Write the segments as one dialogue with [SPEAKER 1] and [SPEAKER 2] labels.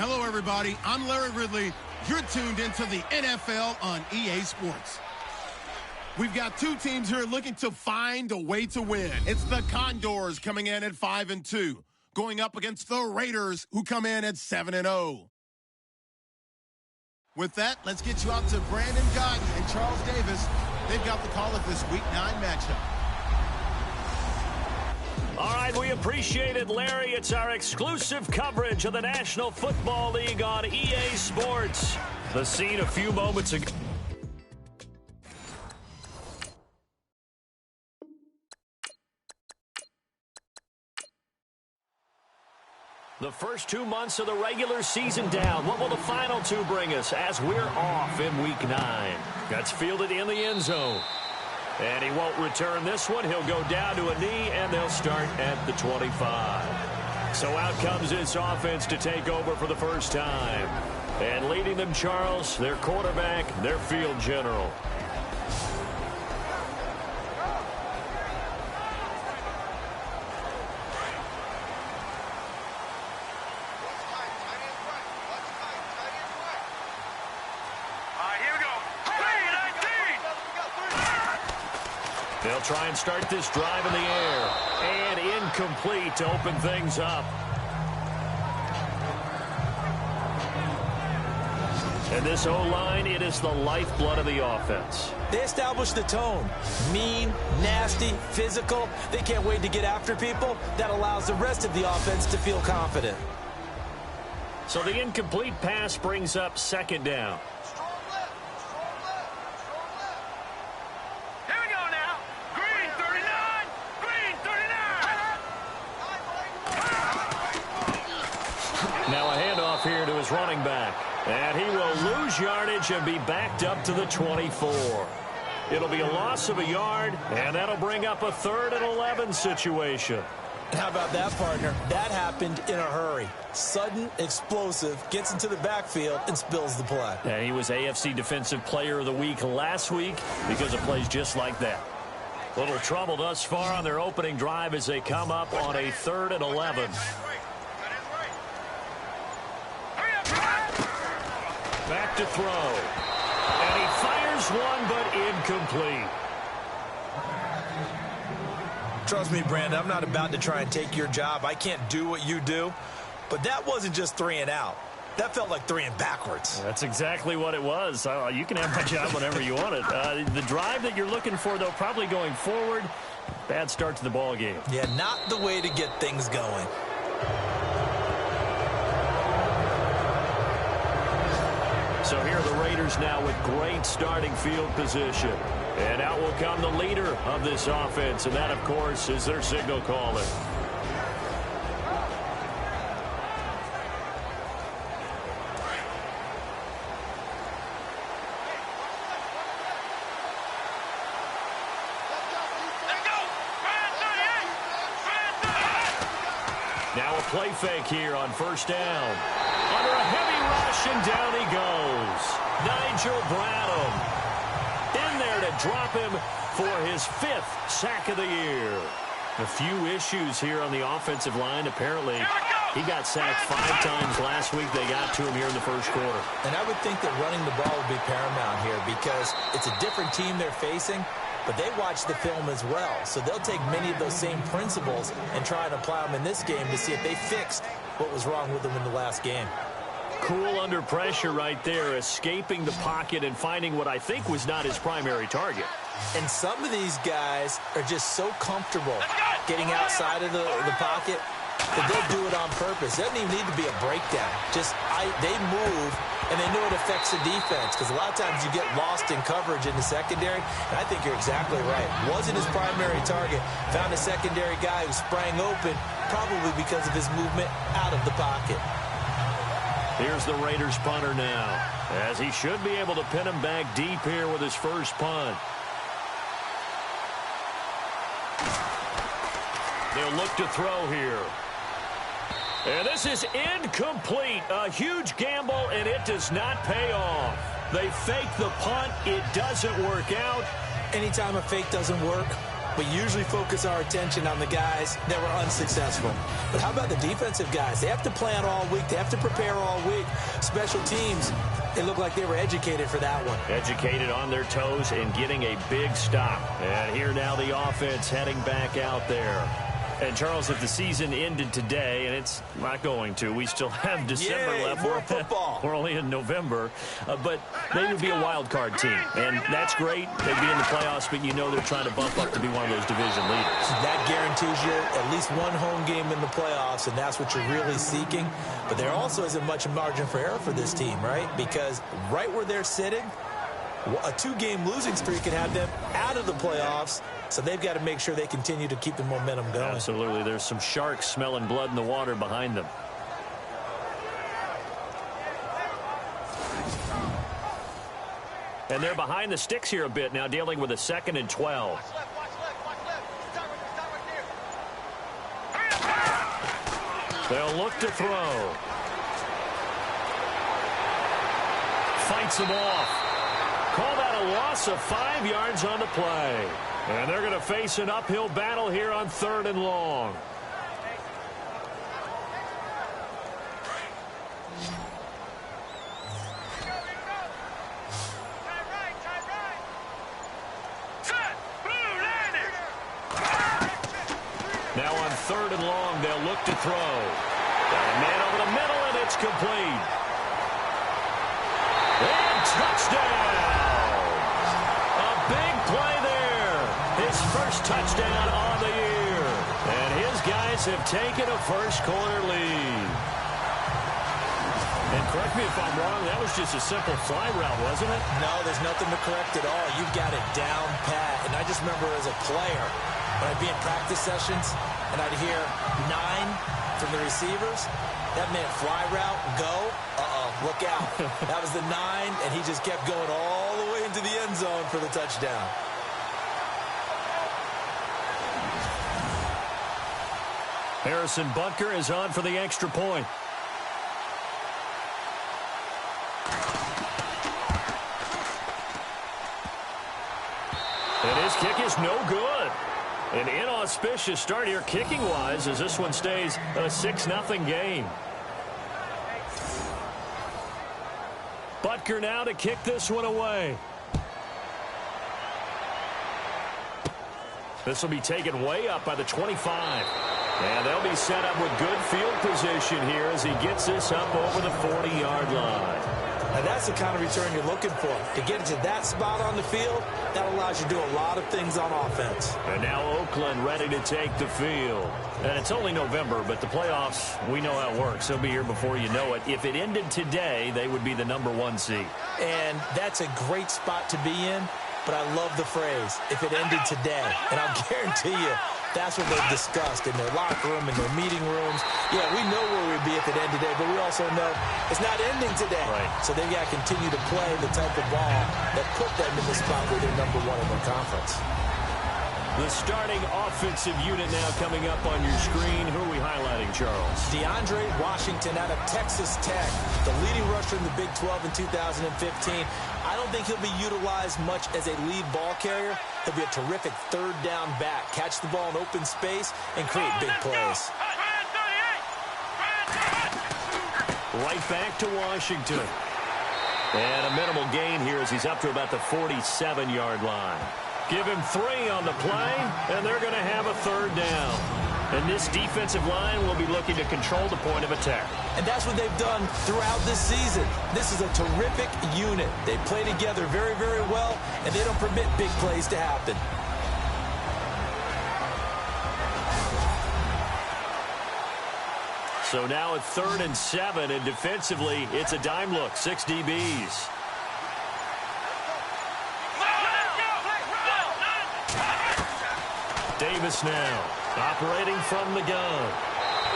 [SPEAKER 1] Hello, everybody. I'm Larry Ridley. You're tuned into the NFL on EA Sports. We've got two teams here looking to find a way to win. It's the Condors coming in at 5-2, going up against the Raiders, who come in at 7-0. With that, let's get you out to Brandon Guyton and Charles Davis. They've got the call of this Week 9 matchup.
[SPEAKER 2] All right, we appreciate it, Larry. It's our exclusive coverage of the National Football League on EA Sports. The scene a few moments ago. The first 2 months of the regular season down. What will the final two bring us as we're off in Week 9? That's fielded in the end zone. And he won't return this one. He'll go down to a knee, and they'll start at the 25. So out comes this offense to take over for the first time. And leading them, Charles, their quarterback, their field general. They'll try and start this drive in the air. And incomplete to open things up. And this O-line, it is the lifeblood of the offense.
[SPEAKER 3] They established the tone. Mean, nasty, physical. They can't wait to get after people. That allows the rest of the offense to feel confident.
[SPEAKER 2] So the incomplete pass brings up second down. Now a handoff here to his running back. And he will lose yardage and be backed up to the 24. It'll be a loss of a yard, and that'll bring up a 3rd and 11 situation.
[SPEAKER 3] How about that, partner? That happened in a hurry. Sudden, explosive, gets into the backfield, and spills the play.
[SPEAKER 2] And he was AFC Defensive Player of the Week last week because of plays just like that. Little trouble thus far on their opening drive as they come up on a 3rd and 11. Back to throw. And he fires one, but incomplete.
[SPEAKER 3] Trust me, Brandon, I'm not about to try and take your job. I can't do what you do. But that wasn't just 3 and out. That felt like 3 and backwards.
[SPEAKER 2] That's exactly what it was. You can have my job whenever you want it. The drive that you're looking for, though, probably going forward. Bad start to the ball game.
[SPEAKER 3] Yeah, not the way to get things going.
[SPEAKER 2] So here are the Raiders now with great starting field position. And out will come the leader of this offense, and that, of course, is their signal caller. Now a play fake here on first down. Under a heavy rush, and down he goes. Nigel Bradham in there to drop him for his 5th sack of the year. A few issues here on the offensive line. Apparently, he got sacked 5 times last week. They got to him here in the first quarter.
[SPEAKER 3] And I would think that running the ball would be paramount here because it's a different team they're facing, but they watch the film as well. So they'll take many of those same principles and try and apply them in this game to see if they fixed what was wrong with them in the last game.
[SPEAKER 2] Cool under pressure right there, escaping the pocket and finding what I think was not his primary target.
[SPEAKER 3] And some of these guys are just so comfortable getting outside of the pocket that they'll do it on purpose. It doesn't even need to be a breakdown. They move, and they know it affects the defense, because a lot of times you get lost in coverage in the secondary, and I think you're exactly right. Wasn't his primary target. Found a secondary guy who sprang open, probably because of his movement out of the pocket.
[SPEAKER 2] Here's the Raiders punter now, as he should be able to pin him back deep here with his first punt. They'll look to throw here. And this is incomplete. A huge gamble, and it does not pay off. They fake the punt. It doesn't work out.
[SPEAKER 3] Anytime a fake doesn't work, we usually focus our attention on the guys that were unsuccessful. But how about the defensive guys? They have to plan all week. They have to prepare all week. Special teams, it looked like they were educated for that one.
[SPEAKER 2] Educated, on their toes, and getting a big stop. And here now the offense heading back out there. And, Charles, if the season ended today, and it's not going to, we still have December left.
[SPEAKER 3] More football.
[SPEAKER 2] We're only in November. But they would be a wild card team. And that's great. They'd be in the playoffs, but you know they're trying to bump up to be one of those division leaders.
[SPEAKER 3] That guarantees you at least one home game in the playoffs, and that's what you're really seeking. But there also isn't much margin for error for this team, right? Because right where they're sitting, a 2-game losing streak can have them out of the playoffs. So they've got to make sure they continue to keep the momentum going.
[SPEAKER 2] Absolutely. There's some sharks smelling blood in the water behind them. And they're behind the sticks here a bit now, dealing with a 2nd and 12. They'll look to throw. Fights him off. Call that a loss of 5 yards on the play. And they're going to face an uphill battle here on 3rd and long. Now on 3rd and long, they'll look to throw. Got a man over the middle, and it's complete. And touchdown! A big play there. His first touchdown on the year. And his guys have taken a first-quarter lead. And correct me if I'm wrong, that was just a simple fly route, wasn't it?
[SPEAKER 3] No, there's nothing to correct at all. You've got it down pat. And I just remember as a player, when I'd be in practice sessions, and I'd hear 9 from the receivers, that meant fly route, go, look out. That was the 9, and he just kept going all the way into the end zone for the touchdown.
[SPEAKER 2] Harrison Butker is on for the extra point. And his kick is no good. An inauspicious start here kicking-wise as this one stays a 6-0 game. Butker now to kick this one away. This will be taken way up by the 25. And they'll be set up with good field position here as he gets this up over the 40-yard line.
[SPEAKER 3] Now that's the kind of return you're looking for. To get to that spot on the field, that allows you to do a lot of things on offense.
[SPEAKER 2] And now Oakland ready to take the field. And it's only November, but the playoffs, we know how it works. They'll be here before you know it. If it ended today, they would be the #1 seed.
[SPEAKER 3] And that's a great spot to be in, but I love the phrase, if it ended today. And I'll guarantee you, that's what they've discussed in their locker room, in their meeting rooms. Yeah, we know where we'd be if it ended today, but we also know it's not ending today.
[SPEAKER 2] Right.
[SPEAKER 3] So they've got to continue to play the type of ball that put them in the spot where they're #1 in their conference.
[SPEAKER 2] The starting offensive unit now coming up on your screen. Who are we highlighting, Charles?
[SPEAKER 3] DeAndre Washington out of Texas Tech, the leading rusher in the Big 12 in 2015. I don't think he'll be utilized much as a lead ball carrier. He'll be a terrific third down back. Catch the ball in open space and create big plays.
[SPEAKER 2] Right back to Washington. And a minimal gain here as he's up to about the 47-yard line. Give him 3 on the play, and they're going to have a third down. And this defensive line will be looking to control the point of attack.
[SPEAKER 3] And that's what they've done throughout this season. This is a terrific unit. They play together very, very well, and they don't permit big plays to happen.
[SPEAKER 2] So now at 3rd and 7, and defensively, it's a dime look, 6 DBs. Davis now, operating from the gun.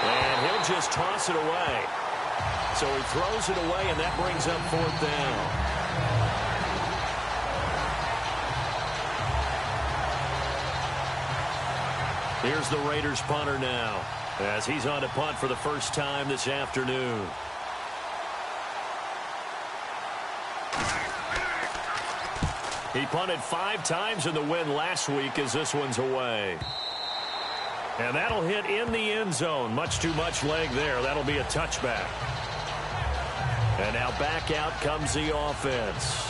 [SPEAKER 2] And he'll just toss it away. So he throws it away, and that brings up 4th down. Here's the Raiders punter now, as he's on to punt for the first time this afternoon. He punted 5 times in the win last week as this one's away. And that'll hit in the end zone. Much too much leg there. That'll be a touchback. And now back out comes the offense.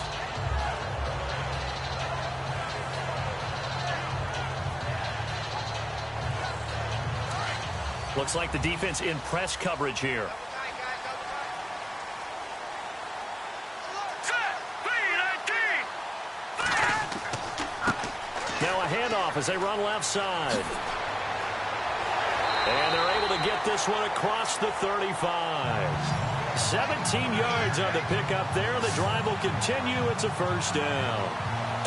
[SPEAKER 2] Looks like the defense in press coverage here. Now a handoff as they run left side. And they're able to get this one across the 35. 17 yards on the pickup there. The drive will continue. It's a first down.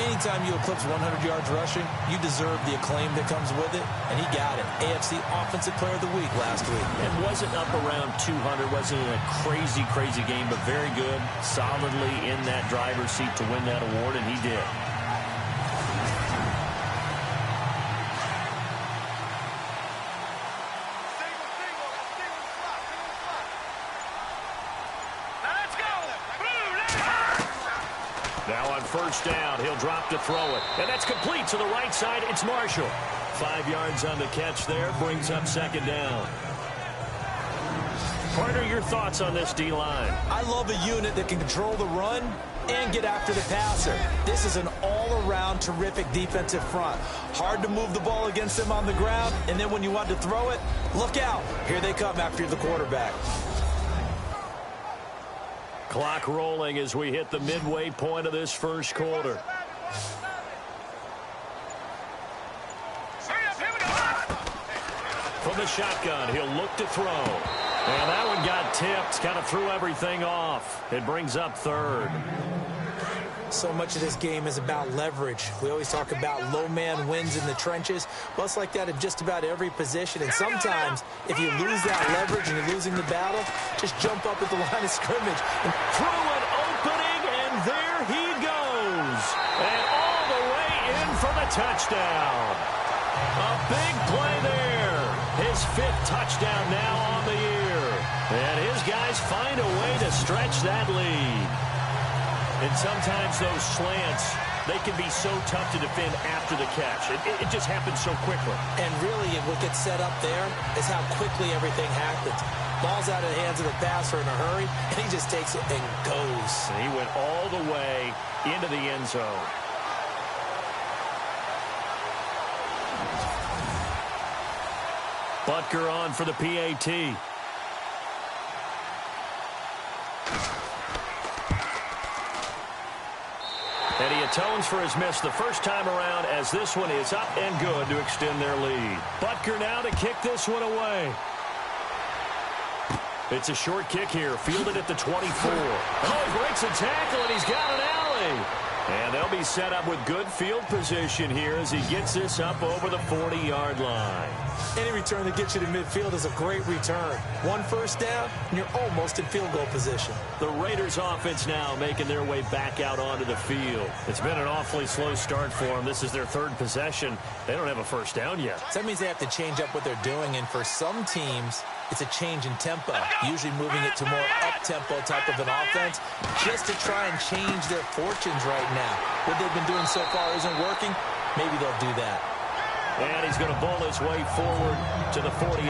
[SPEAKER 3] Anytime you eclipse 100 yards rushing, you deserve the acclaim that comes with it, and he got it. AFC Offensive Player of the Week last week.
[SPEAKER 2] And wasn't up around 200, wasn't in a crazy, crazy game, but very good, solidly in that driver's seat to win that award, and he did. Now on first down, he'll drop to throw it. And that's complete to the right side. It's Marshall. 5 yards on the catch there. Brings up second down. Carter, your thoughts on this D-line?
[SPEAKER 3] I love a unit that can control the run and get after the passer. This is an all-around terrific defensive front. Hard to move the ball against them on the ground. And then when you want to throw it, look out. Here they come after the quarterback.
[SPEAKER 2] Clock rolling as we hit the midway point of this first quarter. From the shotgun, he'll look to throw. And that one got tipped, kind of threw everything off. It brings up 3rd.
[SPEAKER 3] So much of this game is about leverage. We always talk about low man wins in the trenches. Well, it's like that in just about every position. And sometimes, if you lose that leverage and you're losing the battle, just jump up at the line of scrimmage. And
[SPEAKER 2] through an opening, and there he goes. And all the way in for the touchdown. A big play there. His 5th touchdown now on the year. And his guys find a way to stretch that lead. And sometimes those slants, they can be so tough to defend after the catch. It just happens so quickly.
[SPEAKER 3] And really, what gets set up there is how quickly everything happens. Ball's out of the hands of the passer in a hurry, and he just takes it and goes.
[SPEAKER 2] And he went all the way into the end zone. Butker on for the PAT. And he atones for his miss the first time around as this one is up and good to extend their lead. Butker now to kick this one away. It's a short kick here, fielded at the 24. Oh, breaks a tackle, and he's got an alley. And they'll be set up with good field position here as he gets this up over the 40-yard line.
[SPEAKER 3] Any return that gets you to midfield is a great return. 1 first down, and you're almost in field goal position.
[SPEAKER 2] The Raiders offense now making their way back out onto the field. It's been an awfully slow start for them. This is their 3rd possession. They don't have a first down yet.
[SPEAKER 3] So that means they have to change up what they're doing, and for some teams, it's a change in tempo, usually moving it to more up-tempo type of an offense, just to try and change their fortunes right now. What they've been doing so far isn't working. Maybe they'll do that.
[SPEAKER 2] And he's going to bowl his way forward to the 48.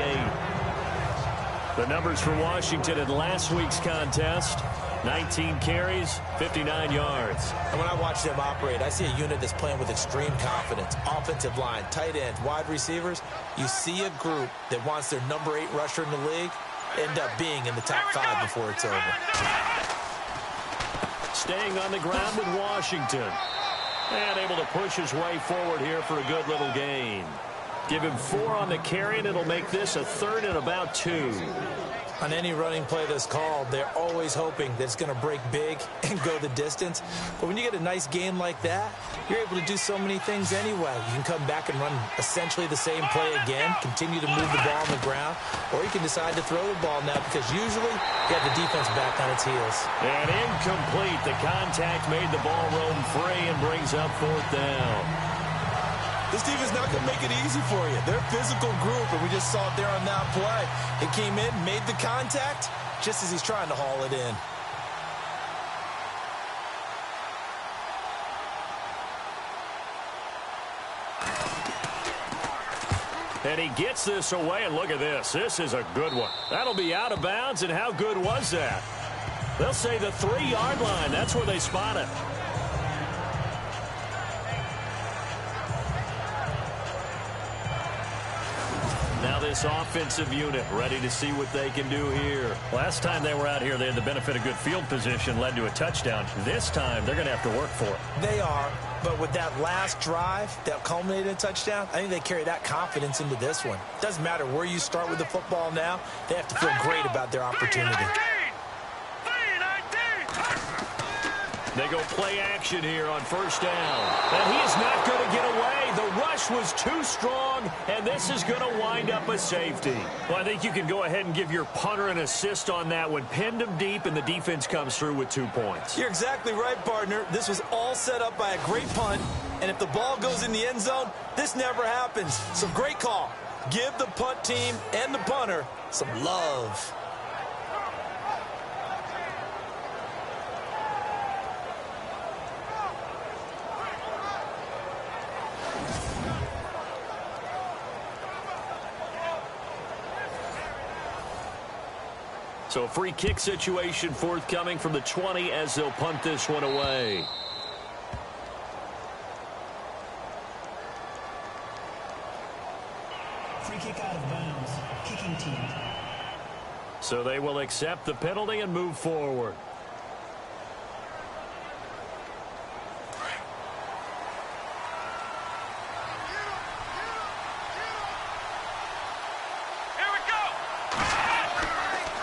[SPEAKER 2] The numbers for Washington in last week's contest: 19 carries, 59 yards.
[SPEAKER 3] And when I watch them operate, I see a unit that's playing with extreme confidence. Offensive line, tight ends, wide receivers. You see a group that wants their number 8 rusher in the league end up being in the top 5 before it's over.
[SPEAKER 2] Staying on the ground with Washington. And able to push his way forward here for a good little gain. Give him 4 on the carry, and it'll make this a 3rd and about 2.
[SPEAKER 3] On any running play that's called, they're always hoping that it's going to break big and go the distance. But when you get a nice game like that, you're able to do so many things anyway. You can come back and run essentially the same play again, continue to move the ball on the ground, or you can decide to throw the ball now because usually you have the defense back on its heels.
[SPEAKER 2] And incomplete. The contact made the ball roam free and brings up 4th down.
[SPEAKER 3] This defense not going to make it easy for you. They're a physical group, and we just saw it there on that play. It came in, made the contact, just as he's trying to haul it in.
[SPEAKER 2] And he gets this away, and look at this. This is a good one. That'll be out of bounds, and how good was that? They'll say the 3-yard line. That's where they spot it. Now this offensive unit ready to see what they can do here. Last time they were out here, they had the benefit of good field position, led to a touchdown. This time, they're going to have to work for it.
[SPEAKER 3] They are, but with that last drive that culminated in a touchdown, I think they carry that confidence into this one. Doesn't matter where you start with the football now, they have to feel great about their opportunity.
[SPEAKER 2] They go play action here on 1st down. And he is not going to get away. The rush was too strong, and this is going to wind up a safety. Well, I think you can go ahead and give your punter an assist on that one. Pinned him deep, and the defense comes through with 2 points.
[SPEAKER 3] You're exactly right, partner. This was all set up by a great punt, and if the ball goes in the end zone, this never happens. So great call. Give the punt team and the punter some love.
[SPEAKER 2] So a free kick situation forthcoming from the 20 as they'll punt this one away.
[SPEAKER 4] Free kick out of bounds. Kicking team.
[SPEAKER 2] So they will accept the penalty and move forward.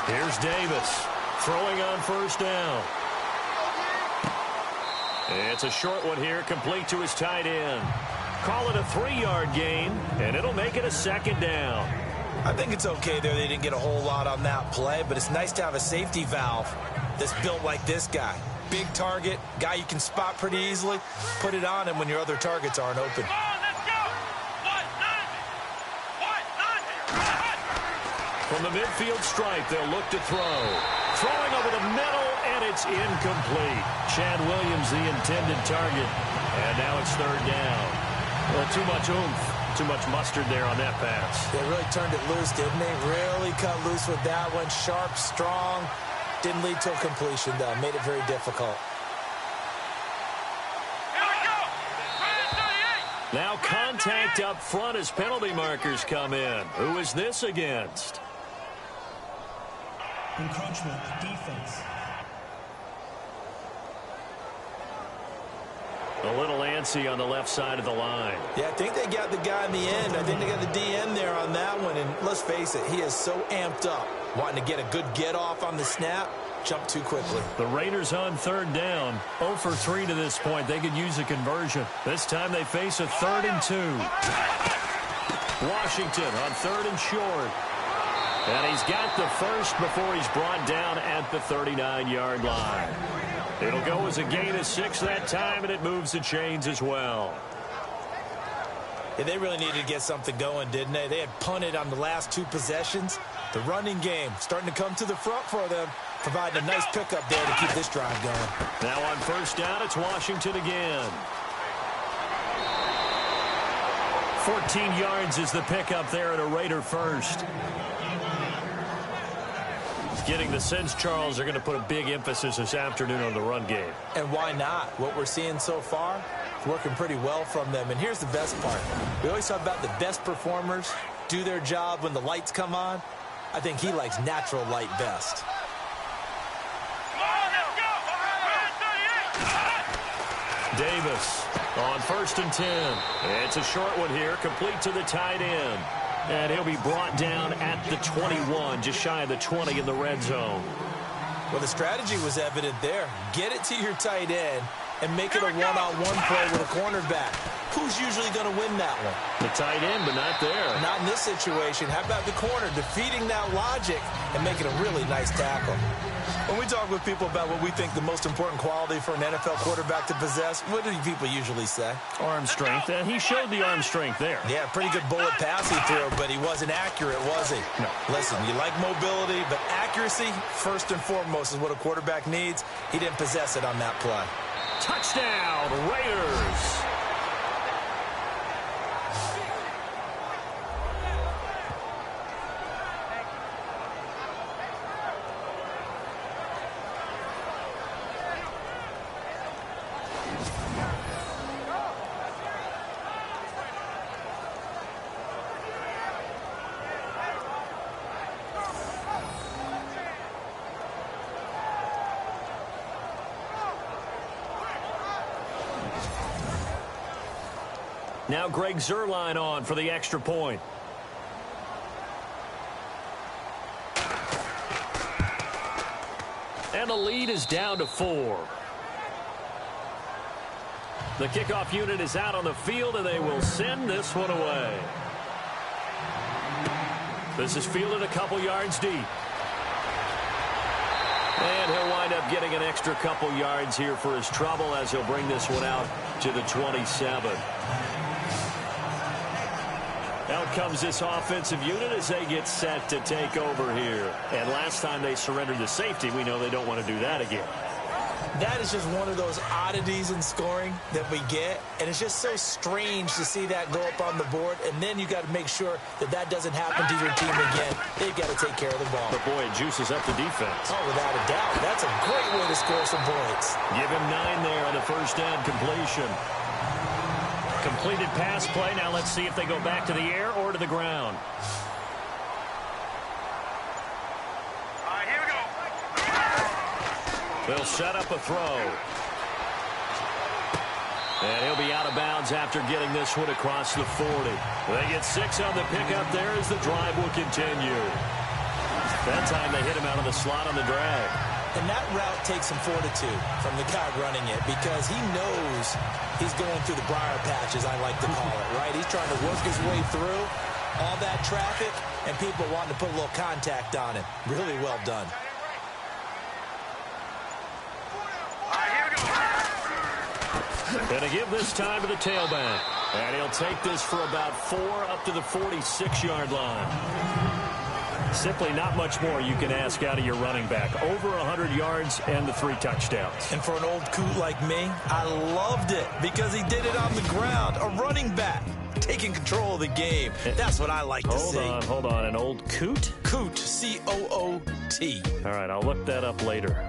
[SPEAKER 2] Here's Davis throwing on 1st down. It's a short one here, complete to his tight end. Call it a 3-yard gain, and it'll make it a 2nd down.
[SPEAKER 3] I think it's okay there. They didn't get a whole lot on that play, but it's nice to have a safety valve that's built like this guy. Big target, guy you can spot pretty easily. Put it on him when your other targets aren't open.
[SPEAKER 2] From the midfield stripe, they'll look to throw. Throwing over the middle, and it's incomplete. Chad Williams, the intended target. And now it's 3rd down. Well, too much oomph, too much mustard there on that pass.
[SPEAKER 3] They really turned it loose, didn't they? Really cut loose with that one. Sharp, strong. Didn't lead to a completion, though. Made it very difficult.
[SPEAKER 2] Now contact up front as penalty markers come in. Who is this against?
[SPEAKER 4] Encroachment, defense.
[SPEAKER 2] A little antsy on the left side of the line.
[SPEAKER 3] Yeah, I think they got the guy in the end. I think they got the DN there on that one. And let's face it, he is so amped up. Wanting to get a good get off on the snap. Jump too quickly.
[SPEAKER 2] The Raiders on 3rd down. 0 for 3 to this point. They could use a conversion. This time they face a 3rd and 2. Washington on 3rd and short. And he's got the first before he's brought down at the 39-yard line. It'll go as a gain of 6 that time, and it moves the chains as well.
[SPEAKER 3] Yeah, they really needed to get something going, didn't they? They had punted on the last 2 possessions. The running game starting to come to the front for them, providing a nice pickup there to keep this drive going.
[SPEAKER 2] Now on 1st down, it's Washington again. 14 yards is the pickup there at a Raider first. Getting the sense, Charles, are going to put a big emphasis this afternoon on the run game.
[SPEAKER 3] And why not? What we're seeing so far is working pretty well from them. And here's the best part. We always talk about the best performers do their job when the lights come on. I think he likes natural light best.
[SPEAKER 2] Davis on 1st and 10. It's a short one here, complete to the tight end. And he'll be brought down at the 21, just shy of the 20 in the red zone.
[SPEAKER 3] Well, the strategy was evident there. Get it to your tight end and make it a one-on-one play with a cornerback. Who's usually going to win that one?
[SPEAKER 2] The tight end, but not there.
[SPEAKER 3] Not in this situation. How about the corner defeating that logic and making a really nice tackle? When we talk with people about what we think the most important quality for an NFL quarterback to possess, what do people usually say?
[SPEAKER 2] Arm strength, and he showed the arm strength there.
[SPEAKER 3] Yeah, pretty good bullet pass he threw, but he wasn't accurate, was he?
[SPEAKER 2] No.
[SPEAKER 3] Listen, you like mobility, but accuracy, first and foremost, is what a quarterback needs. He didn't possess it on that play.
[SPEAKER 2] Touchdown, Raiders. Now Greg Zuerlein on for the extra point. And the lead is down to 4. The kickoff unit is out on the field, and they will send this one away. This is fielded a couple yards deep. And he'll wind up getting an extra couple yards here for his trouble as he'll bring this one out to the 27. Out comes this offensive unit as they get set to take over here. And last time they surrendered the safety, we know they don't want to do that again.
[SPEAKER 3] That is just one of those oddities in scoring that we get, and it's just so strange to see that go up on the board, and then you got to make sure that that doesn't happen to your team again. They've got to take care of the ball.
[SPEAKER 2] But boy, it juices up the defense.
[SPEAKER 3] Oh, without a doubt. That's a great way to score some points.
[SPEAKER 2] Give him 9 there on the first down completion. Completed pass play. Now let's see if they go back to the air or to the ground. They'll set up a throw. And he'll be out of bounds after getting this one across the 40. They get 6 on the pickup there as the drive will continue. That time they hit him out of the slot on the drag.
[SPEAKER 3] And that route takes some fortitude from the guy running it because he knows he's going through the briar patch, as I like to call it, right? He's trying to work his way through all that traffic and people wanting to put a little contact on him. Really well done.
[SPEAKER 2] And to give this time to the tailback. And he'll take this for about 4 up to the 46-yard line. Simply not much more you can ask out of your running back. Over 100 yards and the 3 touchdowns.
[SPEAKER 3] And for an old coot like me, I loved it because he did it on the ground. A running back taking control of the game. That's what I like to see.
[SPEAKER 2] Hold on. An old coot?
[SPEAKER 3] Coot, C-O-O-T.
[SPEAKER 2] All right, I'll look that up later.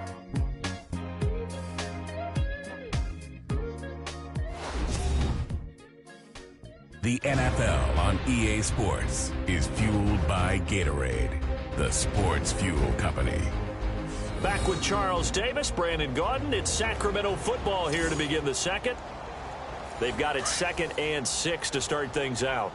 [SPEAKER 5] The NFL on EA Sports is fueled by Gatorade, the sports fuel company.
[SPEAKER 2] Back with Charles Davis, Brandon Gaudin. It's Sacramento football here to begin the second. They've got it 2nd and 6 to start things out.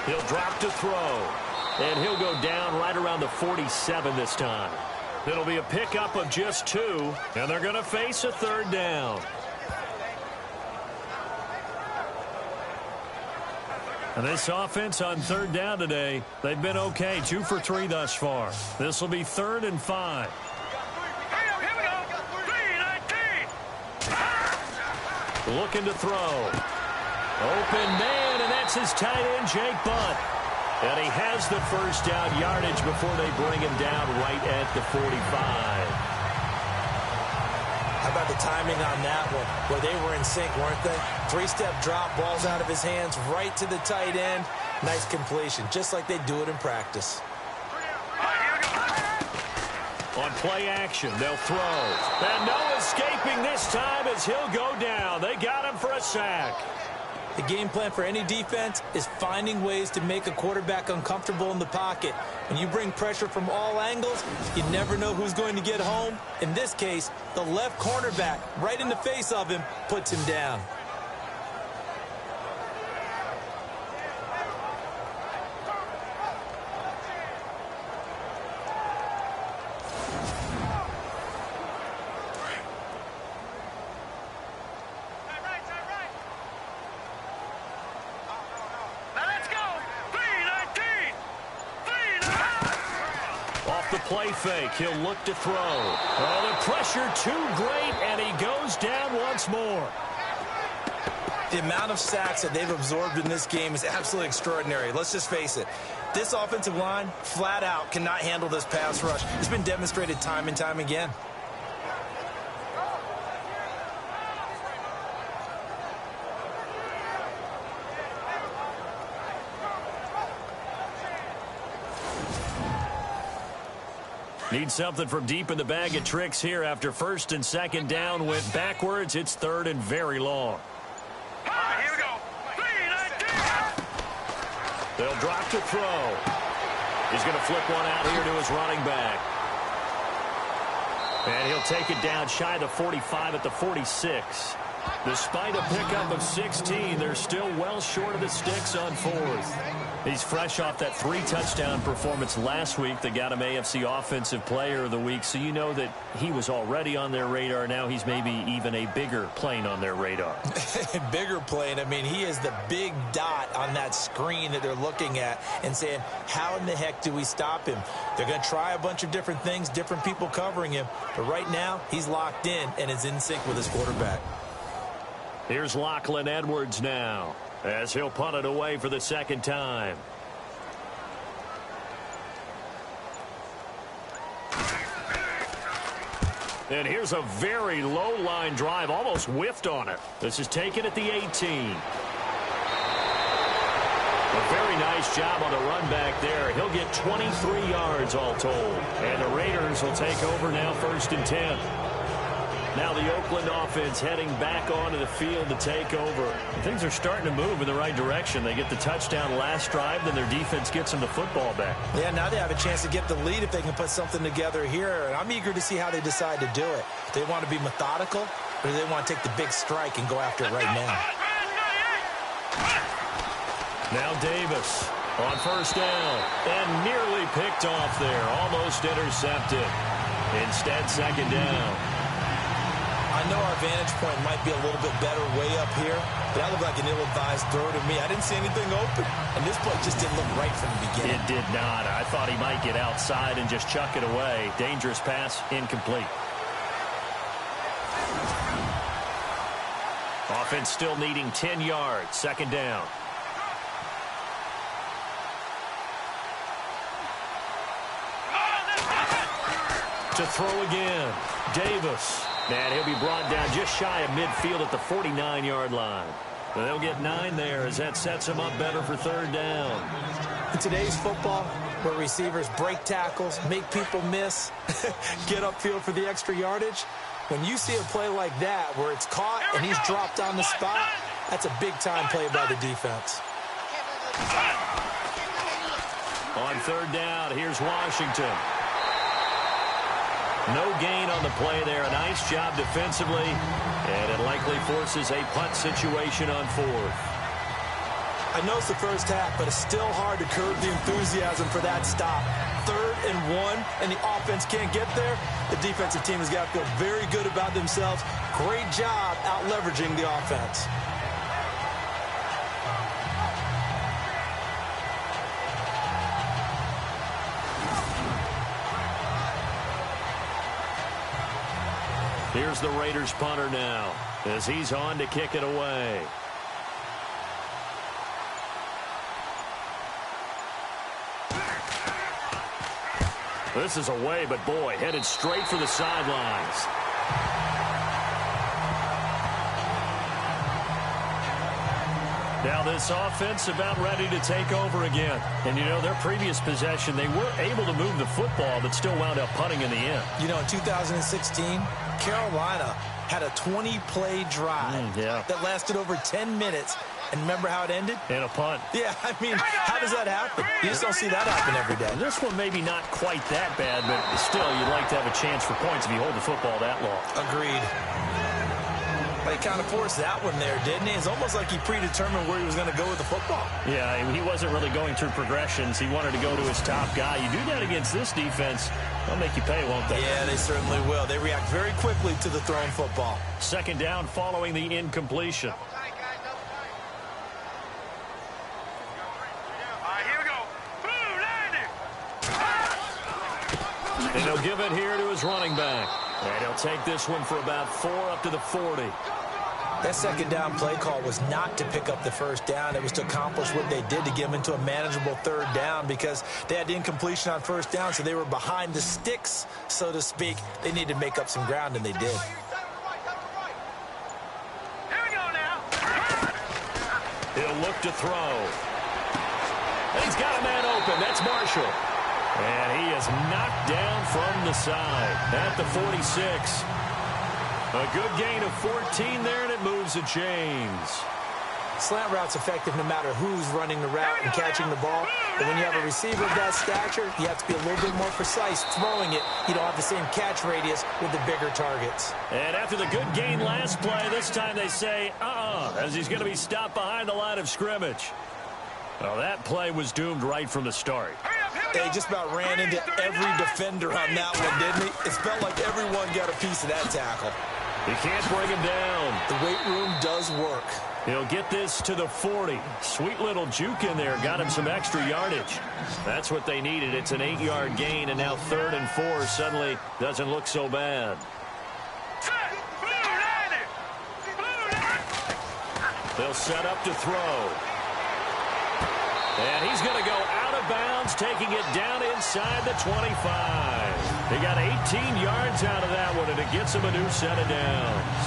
[SPEAKER 2] He'll drop to throw. And he'll go down right around the 47 this time. It'll be a pickup of just 2, and they're going to face a 3rd down. And this offense on 3rd down today, they've been okay. 2 for 3 thus far. This will be 3rd and 5. Looking to throw. Open man, and that's his tight end, Jake Butt. And he has the first down yardage before they bring him down right at the 45.
[SPEAKER 3] How about the timing on that one, where they were in sync, weren't they? Three-step drop, balls out of his hands, right to the tight end. Nice completion, just like they do it in practice.
[SPEAKER 2] On play action, they'll throw. And no escaping this time as he'll go down. They got him for a sack.
[SPEAKER 3] The game plan for any defense is finding ways to make a quarterback uncomfortable in the pocket. When you bring pressure from all angles, you never know who's going to get home. In this case, the left cornerback, right in the face of him, puts him down.
[SPEAKER 2] Play fake. He'll look to throw. Oh, the pressure too great, and he goes down once more.
[SPEAKER 3] The amount of sacks that they've absorbed in this game is absolutely extraordinary. Let's just face it. This offensive line, flat out, cannot handle this pass rush. It's been demonstrated time and time again.
[SPEAKER 2] Need something from deep in the bag of tricks here after first and second down went backwards. It's third and very long.
[SPEAKER 6] Here we go.
[SPEAKER 2] They'll drop to throw. He's going to flip one out here to his running back. And he'll take it down shy of the 45 at the 46. Despite a pickup of 16, they're still well short of the sticks on fourth. He's fresh off that 3-touchdown performance last week that got him AFC Offensive Player of the Week, so you know that he was already on their radar. Now he's maybe even a bigger plane on their radar.
[SPEAKER 3] Bigger plane. I mean, he is the big dot on that screen that they're looking at and saying, how in the heck do we stop him? They're going to try a bunch of different things, different people covering him, but right now he's locked in and is in sync with his quarterback.
[SPEAKER 2] Here's Lachlan Edwards now, as he'll punt it away for the second time. And here's a very low line drive, almost whiffed on it. This is taken at the 18. A very nice job on the run back there. He'll get 23 yards all told. And the Raiders will take over now, 1st and 10. Now the Oakland offense heading back onto the field to take over. Things are starting to move in the right direction. They get the touchdown last drive, then their defense gets them the football back.
[SPEAKER 3] Yeah, now they have a chance to get the lead if they can put something together here. And I'm eager to see how they decide to do it. Do they want to be methodical, or do they want to take the big strike and go after it right now?
[SPEAKER 2] Now Davis on 1st down, and nearly picked off there. Almost intercepted. Instead, 2nd down.
[SPEAKER 3] I know our vantage point might be a little bit better way up here, but that looked like an ill-advised throw to me. I didn't see anything open, and this play just didn't look right from the beginning.
[SPEAKER 2] It did not. I thought he might get outside and just chuck it away. Dangerous pass, incomplete. Offense still needing 10 yards. 2nd down. To throw again. Davis. And he'll be brought down just shy of midfield at the 49-yard line. They'll get 9 there as that sets them up better for 3rd down.
[SPEAKER 3] In today's football, where receivers break tackles, make people miss, get upfield for the extra yardage, when you see a play like that where it's caught and he's dropped on the spot, that's a big-time play by the defense.
[SPEAKER 2] On 3rd down, here's Washington. No gain on the play there. A nice job defensively, and it likely forces a punt situation on 4th.
[SPEAKER 3] I know it's the first half, but it's still hard to curb the enthusiasm for that stop. 3rd and 1, and the offense can't get there. The defensive team has got to feel very good about themselves. Great job out-leveraging the offense.
[SPEAKER 2] Here's the Raiders punter now as he's on to kick it away. This is away, but boy, headed straight for the sidelines. Now this offense about ready to take over again. And, you know, their previous possession, they were able to move the football, but still wound up punting in the end.
[SPEAKER 3] You know, in 2016, Carolina had a 20-play drive that lasted over 10 minutes. And remember how it ended?
[SPEAKER 2] In a punt.
[SPEAKER 3] Yeah, I mean, how does that happen? You just don't see that happen every day.
[SPEAKER 2] This one maybe not quite that bad, but still, you'd like to have a chance for points if you hold the football that long.
[SPEAKER 3] Agreed. But he kind of forced that one there, didn't he? It's almost like he predetermined where he was going to go with the football.
[SPEAKER 2] Yeah, he wasn't really going through progressions. He wanted to go to his top guy. You do that against this defense, they'll make you pay, won't they?
[SPEAKER 3] Yeah, they certainly will. They react very quickly to the thrown football.
[SPEAKER 2] Second down following the incompletion. And he'll give it here to his running back. And he'll take this one for about 4 up to the 40.
[SPEAKER 3] That second down play call was not to pick up the first down. It was to accomplish what they did to get them into a manageable third down because they had incompletion on first down, so they were behind the sticks, so to speak. They needed to make up some ground, and they did.
[SPEAKER 6] Here we go now.
[SPEAKER 2] He'll look to throw. And he's got a man open. That's Marshall. And he is knocked down from the side at the 46. A good gain of 14 there, and it moves the chains.
[SPEAKER 3] Slant route's effective no matter who's running the route and catching the ball. But when you have a receiver of that stature, you have to be a little bit more precise throwing it. You don't have the same catch radius with the bigger targets.
[SPEAKER 2] And after the good gain last play, this time they say, as he's going to be stopped behind the line of scrimmage. Well, that play was doomed right from the start.
[SPEAKER 3] They just about ran into every defender on that one, didn't he? It felt like everyone got a piece of that tackle.
[SPEAKER 2] He can't bring him down.
[SPEAKER 3] The weight room does work.
[SPEAKER 2] He'll get this to the 40. Sweet little juke in there. Got him some extra yardage. That's what they needed. It's an 8-yard gain, and now 3rd and 4 suddenly doesn't look so bad. They'll set up to throw. And he's going to go out of bounds, taking it down inside the 25. He got 18 yards out of that one, and it gets him a new set of downs.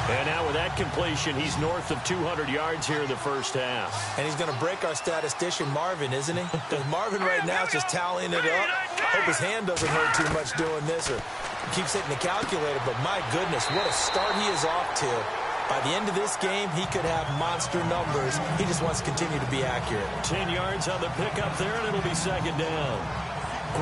[SPEAKER 2] And now with that completion, he's north of 200 yards here in the first half.
[SPEAKER 3] And he's going to break our statistician, Marvin, isn't he? Because Marvin right now is just tallying it up. Hope his hand doesn't hurt too much doing this or keeps hitting the calculator. But my goodness, what a start he is off to. By the end of this game, he could have monster numbers. He just wants to continue to be accurate.
[SPEAKER 2] 10 yards on the pickup there, and it'll be second down.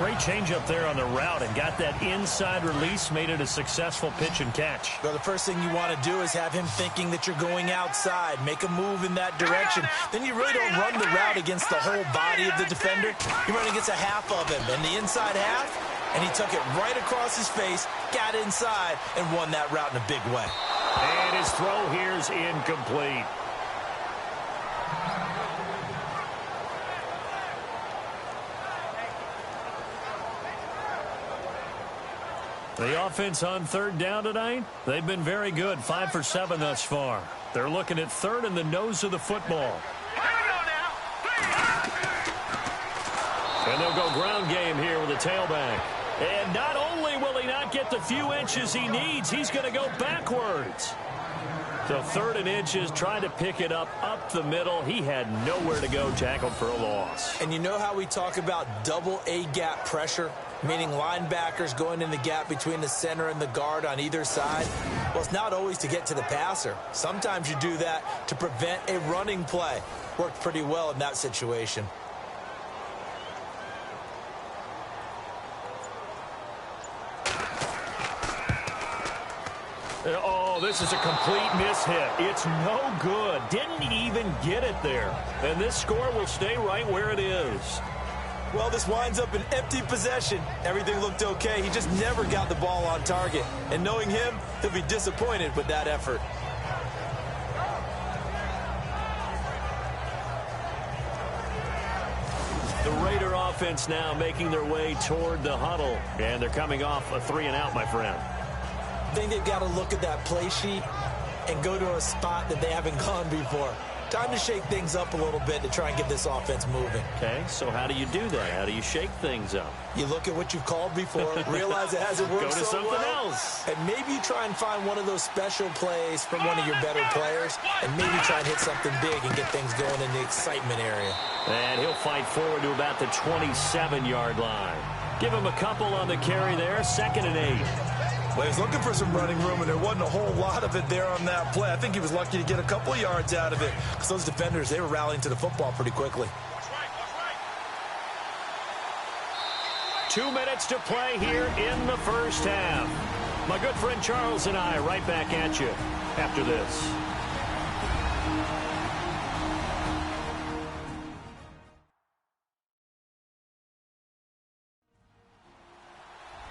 [SPEAKER 2] Great change up there on the route and got that inside release, made it a successful pitch and catch.
[SPEAKER 3] Well, the first thing you want to do is have him thinking that you're going outside, make a move in that direction. Then you really don't run the route against the whole body of the defender. You run against a half of him, and the inside half, and he took it right across his face, got inside, and won that route in a big way.
[SPEAKER 2] And his throw here's incomplete. The offense on 3rd down tonight, they've been very good, 5 for 7 thus far. They're looking at 3rd in the nose of the football. And they'll go ground game here with a tailback. And not only will he not get the few inches he needs, he's going to go backwards. So 3rd and inches, trying to pick it up the middle. He had nowhere to go, tackled for a loss.
[SPEAKER 3] And you know how we talk about double A-gap pressure, meaning linebackers going in the gap between the center and the guard on either side? Well, it's not always to get to the passer. Sometimes you do that to prevent a running play. Worked pretty well in that situation.
[SPEAKER 2] Oh, this is a complete mishit. It's no good. Didn't even get it there. And this score will stay right where it is.
[SPEAKER 3] Well, this winds up an empty possession. Everything looked okay. He just never got the ball on target. And knowing him, he'll be disappointed with that effort.
[SPEAKER 2] The Raider offense now making their way toward the huddle. And they're coming off a 3-and-out, my friend.
[SPEAKER 3] I think they've got to look at that play sheet and go to a spot that they haven't gone before. Time to shake things up a little bit to try and get this offense moving.
[SPEAKER 2] Okay, so how do you do that? How do you shake things up?
[SPEAKER 3] You look at what you've called before, realize it hasn't worked
[SPEAKER 2] Go to
[SPEAKER 3] so
[SPEAKER 2] something
[SPEAKER 3] well,
[SPEAKER 2] else.
[SPEAKER 3] and maybe you try and find one of those special plays from one of your better players, and maybe try and hit something big and get things going in the excitement area.
[SPEAKER 2] And he'll fight forward to about the 27-yard line. Give him a couple on the carry there, 2nd and 8.
[SPEAKER 7] Well, he was looking for some running room, and there wasn't a whole lot of it there on that play. I think he was lucky to get a couple of yards out of it because those defenders, they were rallying to the football pretty quickly.
[SPEAKER 2] 2 minutes to play here in the first half. My good friend Charles and I right back at you after this.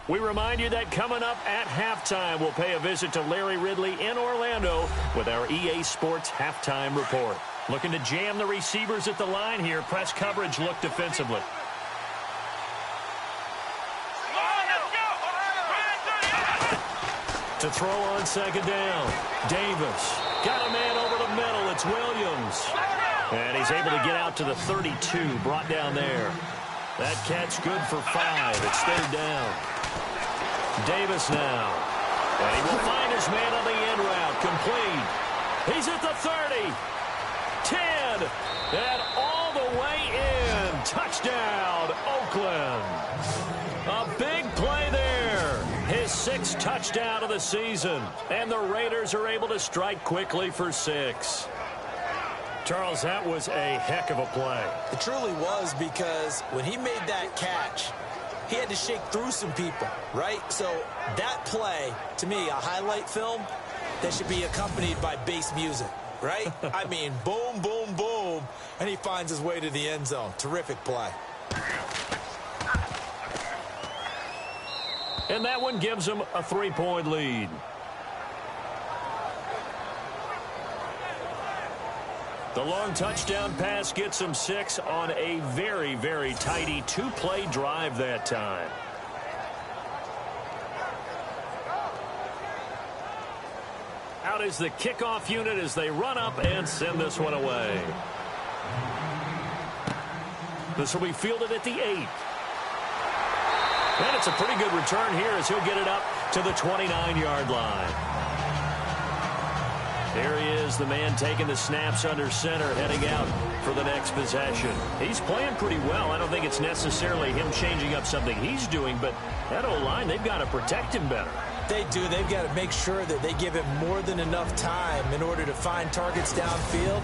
[SPEAKER 2] We remind you that coming up at halftime, we'll pay a visit to Larry Ridley in Orlando with our EA Sports Halftime Report. Looking to jam the receivers at the line here. Press coverage look defensively. To throw on 2nd down. Davis. Got a man over the middle. It's Williams. And he's able to get out to the 32. Brought down there. That catch good for 5. It's 3rd down. Davis now. And he will find his man on the end route. Complete. He's at the 30. 10. And all the way in. Touchdown, Oakland. A big play there. His 6th touchdown of the season. And the Raiders are able to strike quickly for 6. Charles, that was a heck of a play.
[SPEAKER 3] It truly was, because when he made that catch, he had to shake through some people, right? So that play, to me, a highlight film that should be accompanied by bass music, right? I mean, boom, boom, boom, and he finds his way to the end zone. Terrific play.
[SPEAKER 2] And that one gives him a 3-point lead. The long touchdown pass gets him 6 on a very, very tidy 2-play drive that time. Out is the kickoff unit as they run up and send this one away. This will be fielded at the 8. And it's a pretty good return here as he'll get it up to the 29-yard line. There he is, the man taking the snaps under center, heading out for the next possession. He's playing pretty well. I don't think it's necessarily him changing up something he's doing, but that O-line, they've got to protect him better.
[SPEAKER 3] They do. They've got to make sure that they give him more than enough time in order to find targets downfield.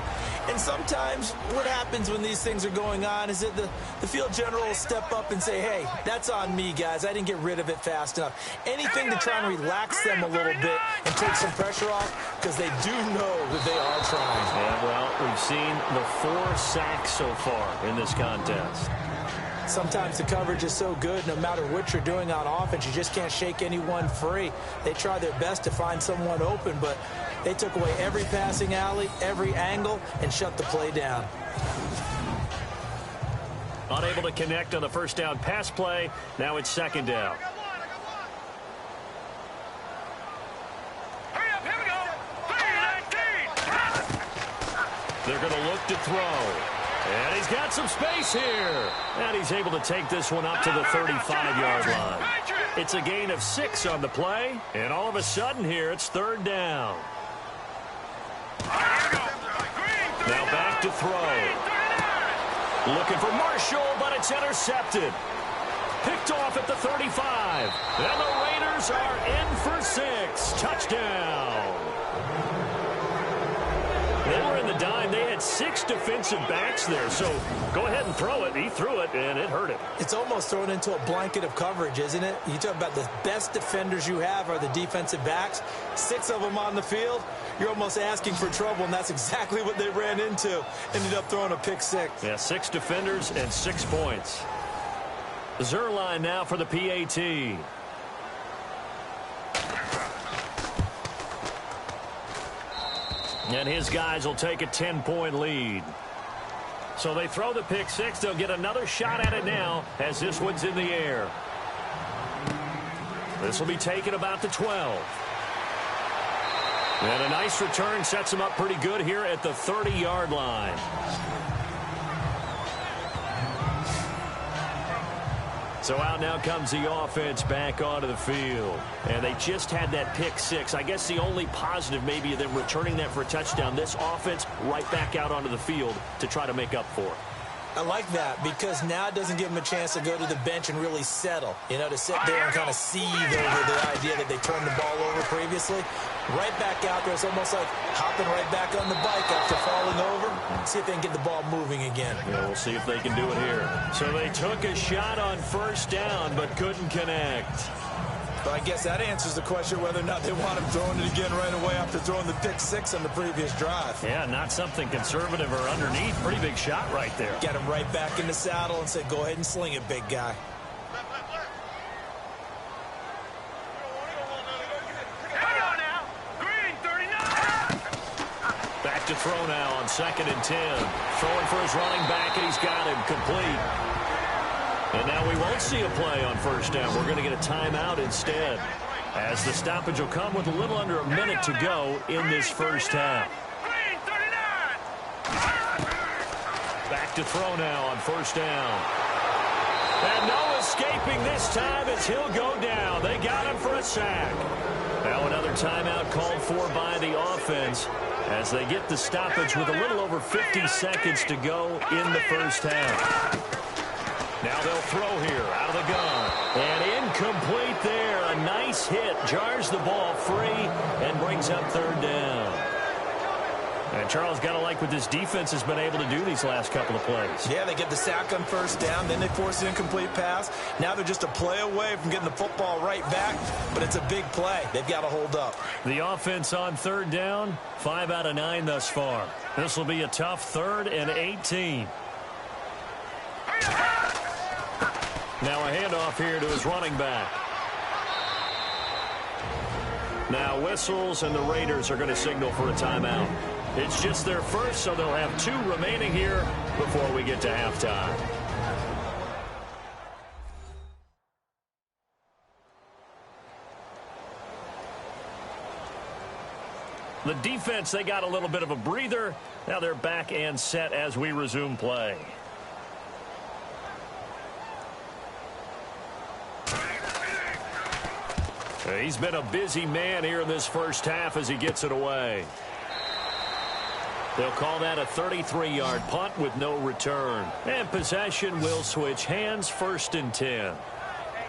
[SPEAKER 3] And sometimes what happens when these things are going on is that the field general will step up and say, hey, that's on me, guys. I didn't get rid of it fast enough. Anything to try and relax them a little bit and take some pressure off, because they do know that they are trying.
[SPEAKER 2] Yeah, well, we've seen the 4 sacks so far in this contest.
[SPEAKER 3] Sometimes the coverage is so good, no matter what you're doing on offense, you just can't shake anyone free. They try their best to find someone open, but they took away every passing alley, every angle, and shut the play down.
[SPEAKER 2] Unable to connect on the first down pass play. Now it's 2nd down. They're going to look to throw. And he's got some space here. And he's able to take this one up to the 35-yard line. It's a gain of 6 on the play. And all of a sudden here, it's 3rd down. Now back to throw. Looking for Marshall, but it's intercepted. Picked off at the 35. And the Raiders are in for 6. Touchdown. They were in the dime. They had 6 defensive backs there. So go ahead and throw it. He threw it, and it hurt him.
[SPEAKER 3] It's almost thrown into a blanket of coverage, isn't it? You talk about the best defenders you have are the defensive backs. 6 of them on the field. You're almost asking for trouble, and that's exactly what they ran into. Ended up throwing a pick 6.
[SPEAKER 2] Yeah, 6 defenders and 6 points. Zerline now for the PAT. And his guys will take a 10-point lead. So they throw the pick 6. They'll get another shot at it now as this one's in the air. This will be taken about the 12. And a nice return sets him up pretty good here at the 30-yard line. So out now comes the offense back onto the field. And they just had that pick six. I guess the only positive maybe of them returning that for a touchdown. This offense right back out onto the field to try to make up for it.
[SPEAKER 3] I like that because now it doesn't give them a chance to go to the bench and really settle. You know, to sit there and kind of seethe over the idea that they turned the ball over previously. Right back out there. It's almost like hopping right back on the bike after falling over. See if they can get the ball moving again.
[SPEAKER 2] Yeah, we'll see if they can do it here. So they took a shot on first down but couldn't connect.
[SPEAKER 7] But I guess that answers the question whether or not they want him throwing it again right away after throwing the pick six on the previous drive.
[SPEAKER 2] Yeah, not something conservative or underneath. Pretty big shot right there.
[SPEAKER 3] Get him right back in the saddle and say, go ahead and sling it, big guy.
[SPEAKER 2] Back to throw now on 2nd and 10. Throwing for his running back, and he's got him complete. And now we won't see a play on first down. We're going to get a timeout instead, as the stoppage will come with a little under a minute to go in this first half. Back to throw now on first down. And no escaping this time as he'll go down. They got him for a sack. Now another timeout called for by the offense as they get the stoppage with a little over 50 seconds to go in the first half. Now they'll throw here out of the gun. And incomplete there. A nice hit. Jars the ball free and brings up third down. And Charles, got to like what this defense has been able to do these last couple of plays.
[SPEAKER 7] Yeah, they get the sack on first down. Then they force an incomplete pass. Now they're just a play away from getting the football right back. But it's a big play. They've got to hold up.
[SPEAKER 2] The offense on third down, 5 out of 9 thus far. This will be a tough 3rd and 18. Now a handoff here to his running back. Now whistles, and the Raiders are going to signal for a timeout. It's just their first, so they'll have 2 remaining here before we get to halftime. The defense, they got a little bit of a breather. Now they're back and set as we resume play. He's been a busy man here in this first half as he gets it away. They'll call that a 33-yard punt with no return. And possession will switch hands, 1st and 10.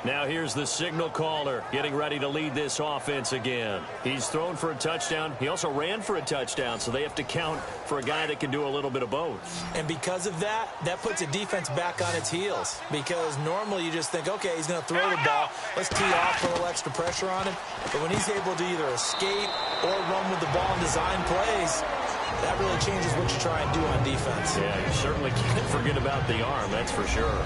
[SPEAKER 2] Now here's the signal caller getting ready to lead this offense again. He's thrown for a touchdown. He also ran for a touchdown, so they have to count for a guy that can do a little bit of both.
[SPEAKER 3] And because of that, that puts a defense back on its heels. Because normally you just think, okay, he's going to throw the ball. Let's tee off, put a little extra pressure on him. But when he's able to either escape or run with the ball and design plays, that really changes what you try and do on defense.
[SPEAKER 2] Yeah, you certainly can't forget about the arm, that's for sure.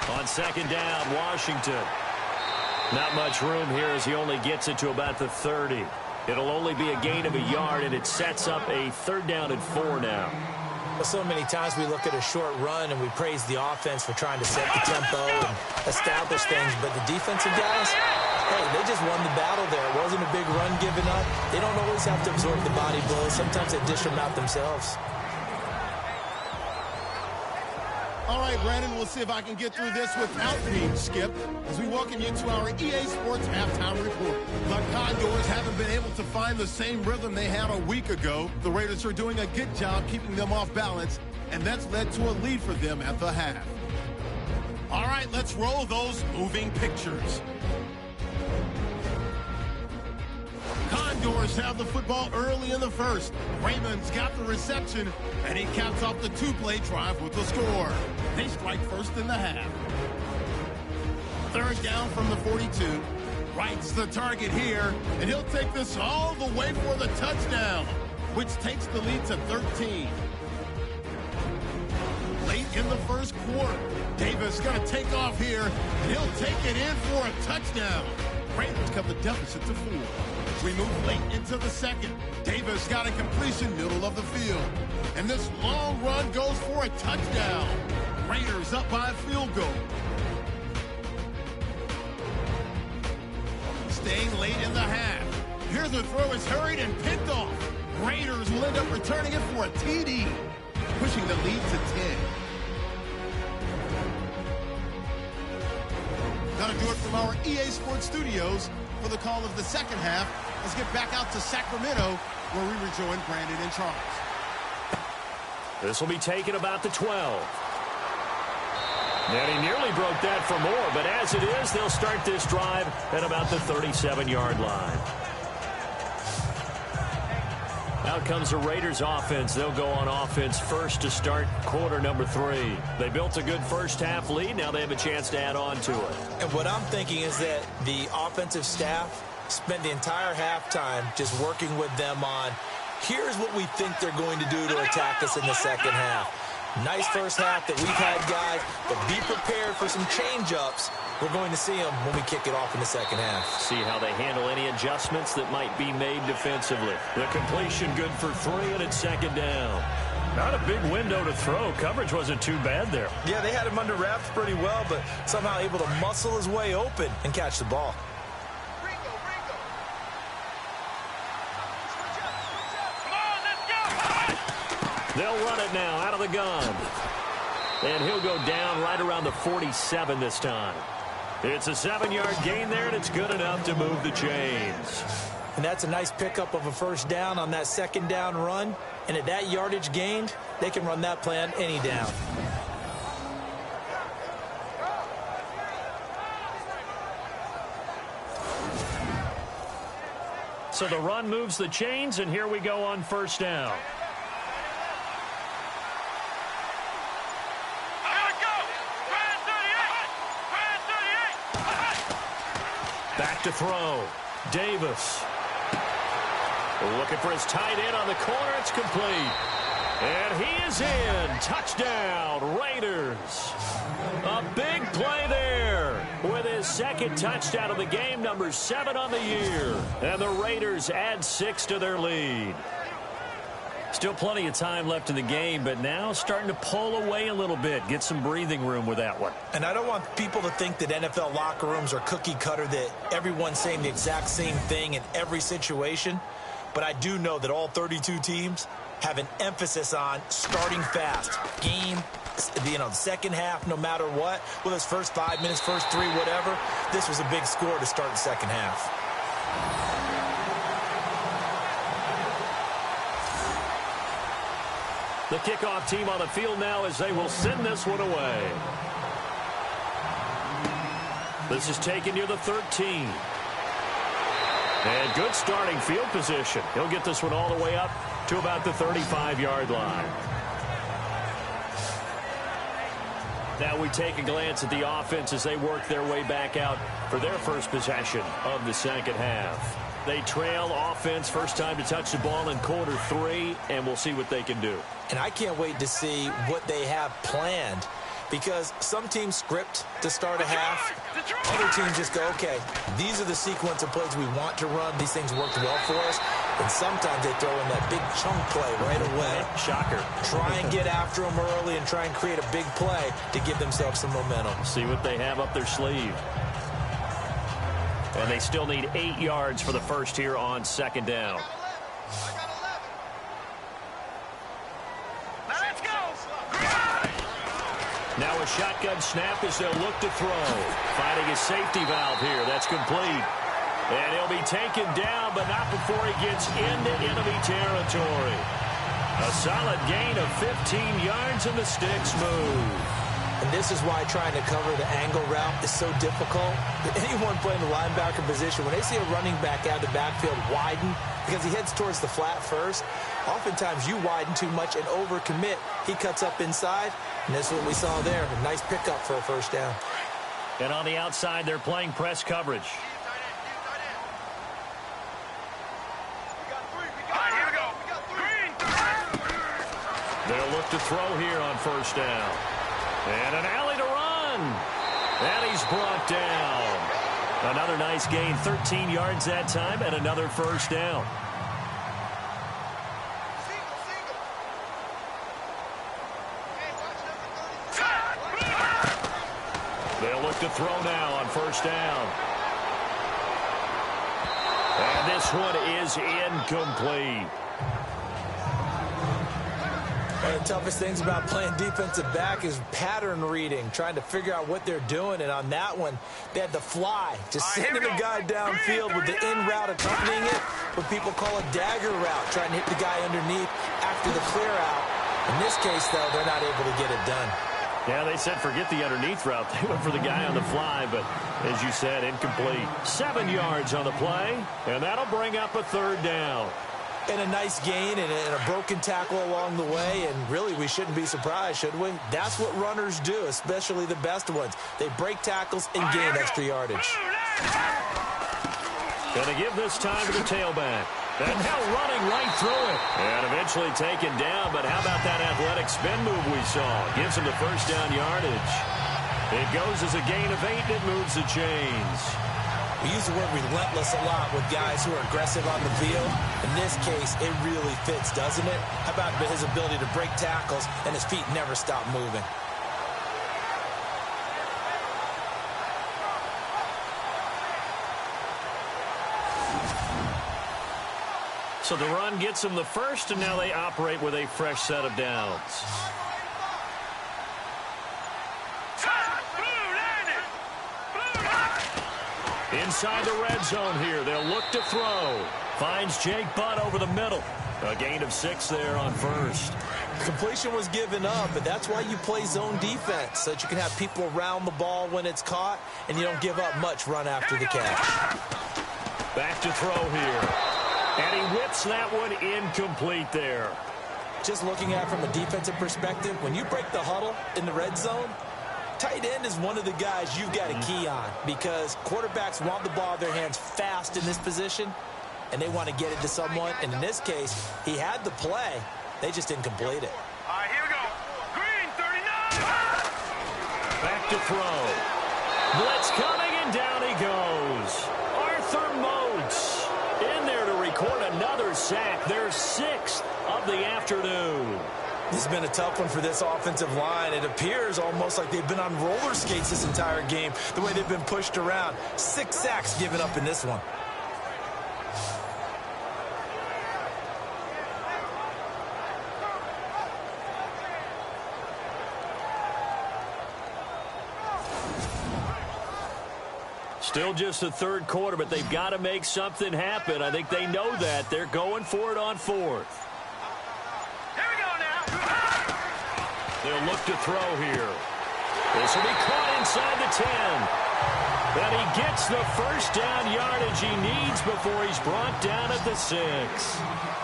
[SPEAKER 2] On 2nd down, Washington. Not much room here as he only gets it to about the 30. It'll only be a gain of a yard, and it sets up a 3rd down and 4 now.
[SPEAKER 3] Well, so many times we look at a short run and we praise the offense for trying to set the tempo and establish things, but the defensive guys, hey, they just won the battle there. It wasn't a big run given up. They don't always have to absorb the body blows. Sometimes they dish them out themselves.
[SPEAKER 1] All right, Brandon, we'll see if I can get through this without being skipped as we welcome you to our EA Sports Halftime Report. The Condors haven't been able to find the same rhythm they had a week ago. The Raiders are doing a good job keeping them off balance, and that's led to a lead for them at the half. All right, let's roll those moving pictures. Condors have the football early in the first. Raymond's got the reception, and he caps off the 2-play drive with the score. They strike first in the half. 3rd down from the 42. Wright's the target here, and he'll take this all the way for the touchdown, which takes the lead to 13. Late in the first quarter. Davis going to take off here, and he'll take it in for a touchdown. Raiders cut the deficit to 4. We move late into the second. Davis got a completion middle of the field. And this long run goes for a touchdown. Raiders up by a field goal. Staying late in the half. Here the throw is hurried and picked off. Raiders will end up returning it for a TD, pushing the lead to 10. That'll do it from our EA Sports Studios for the call of the second half. Let's get back out to Sacramento, where we rejoin Brandon and Charles.
[SPEAKER 2] This will be taken about the 12. And he nearly broke that for more, but as it is, they'll start this drive at about the 37-yard line. Out comes the Raiders offense. They'll go on offense first to start quarter number 3. They built a good first half lead. Now they have a chance to add on to it.
[SPEAKER 3] And what I'm thinking is that the offensive staff spent the entire halftime just working with them on, here's what we think they're going to do to attack us in the second half. Nice first half that we've had, guys, but be prepared for some change-ups. We're going to see them when we kick it off in the second half.
[SPEAKER 2] See how they handle any adjustments that might be made defensively. The completion good for 3, and it's second down. Not a big window to throw. Coverage wasn't too bad there.
[SPEAKER 3] Yeah, they had him under wraps pretty well, but somehow able to muscle his way open and catch the ball.
[SPEAKER 2] They'll run it now out of the gun. And he'll go down right around the 47 this time. It's a 7-yard gain there, and it's good enough to move the chains.
[SPEAKER 3] And that's a nice pickup of a first down on that second down run. And at that yardage gained, they can run that play on any down.
[SPEAKER 2] So the run moves the chains, and here we go on first down. Back to throw. Davis. Looking for his tight end on the corner. It's complete. And he is in. Touchdown, Raiders. A big play there with his second touchdown of the game, number 7 on the year. And the Raiders add 6 to their lead. Still plenty of time left in the game, but now starting to pull away a little bit. Get some breathing room with that one.
[SPEAKER 3] And I don't want people to think that NFL locker rooms are cookie cutter, that everyone's saying the exact same thing in every situation. But I do know that all 32 teams have an emphasis on starting fast. Game, the second half, no matter what. Whether it's first 5 minutes, first 3, whatever. This was a big score to start the second half.
[SPEAKER 2] The kickoff team on the field now as they will send this one away. This is taken near the 13. And good starting field position. He'll get this one all the way up to about the 35-yard line. Now we take a glance at the offense as they work their way back out for their first possession of the second half. They trail offense, first time to touch the ball in quarter 3, and we'll see what they can do.
[SPEAKER 3] And I can't wait to see what they have planned, because some teams script to start a half. Other teams just go, okay, these are the sequence of plays we want to run. These things worked well for us. And sometimes they throw in that big chunk play right away.
[SPEAKER 2] Shocker.
[SPEAKER 3] Try and get after them early and try and create a big play to give themselves some momentum.
[SPEAKER 2] See what they have up their sleeve. And they still need 8 yards for the first here on second down. Now a shotgun snap as they'll look to throw. Finding a safety valve here. That's complete. And he'll be taken down, but not before he gets into enemy territory. A solid gain of 15 yards, and the sticks move.
[SPEAKER 3] And this is why trying to cover the angle route is so difficult. Anyone playing the linebacker position, when they see a running back out of the backfield widen, because he heads towards the flat first, oftentimes you widen too much and overcommit. He cuts up inside, and that's what we saw there. A nice pickup for a first down.
[SPEAKER 2] And on the outside, they're playing press coverage. They'll look to throw here on first down. And an alley to run. And he's brought down. Another nice gain, 13 yards that time, and another first down. They'll look to throw now on first down. And this one is incomplete.
[SPEAKER 3] One of the toughest things about playing defensive back is pattern reading, trying to figure out what they're doing. And on that one, they had to fly, just sending the guy downfield with the in route accompanying it, what people call a dagger route, trying to hit the guy underneath after the clear out. In this case, though, they're not able to get it done.
[SPEAKER 2] Yeah, they said forget the underneath route. They went for the guy on the fly, but as you said, incomplete. 7 yards on the play, and that'll bring up a third down.
[SPEAKER 3] And a nice gain and a broken tackle along the way, and really we shouldn't be surprised, should we? That's what runners do, especially the best ones. They break tackles and gain extra yardage.
[SPEAKER 2] Gonna give this time to the tailback. And now running right through it. And eventually taken down, but how about that athletic spin move we saw? Gives him the first down yardage. It goes as a gain of 8, and it moves the chains.
[SPEAKER 3] We use the word relentless a lot with guys who are aggressive on the field. In this case, it really fits, doesn't it? How about his ability to break tackles and his feet never stop moving?
[SPEAKER 2] So the run gets them the first, and now they operate with a fresh set of downs. Inside the red zone here, they'll look to throw. Finds Jake Butt over the middle. A gain of 6 there on first.
[SPEAKER 3] Completion was given up, but that's why you play zone defense, so that you can have people around the ball when it's caught, and you don't give up much run after the catch.
[SPEAKER 2] Back to throw here. And he whips that one incomplete there.
[SPEAKER 3] Just looking at it from a defensive perspective, when you break the huddle in the red zone, tight end is one of the guys you've got to key on because quarterbacks want the ball in their hands fast in this position, and they want to get it to someone. And in this case, he had the play. They just didn't complete it.
[SPEAKER 6] All right, here we go. Green, 39.
[SPEAKER 2] Back to throw. Blitz coming, and down he goes. Arthur Moats in there to record another sack. Their 6th of the afternoon.
[SPEAKER 3] This has been a tough one for this offensive line. It appears almost like they've been on roller skates this entire game, the way they've been pushed around. 6 sacks given up in this one.
[SPEAKER 2] Still just the third quarter, but they've got to make something happen. I think they know that. They're going for it on 4th.
[SPEAKER 6] Here we go now.
[SPEAKER 2] They'll look to throw here. This will be caught inside the 10. And he gets the first down yardage he needs before he's brought down at the 6.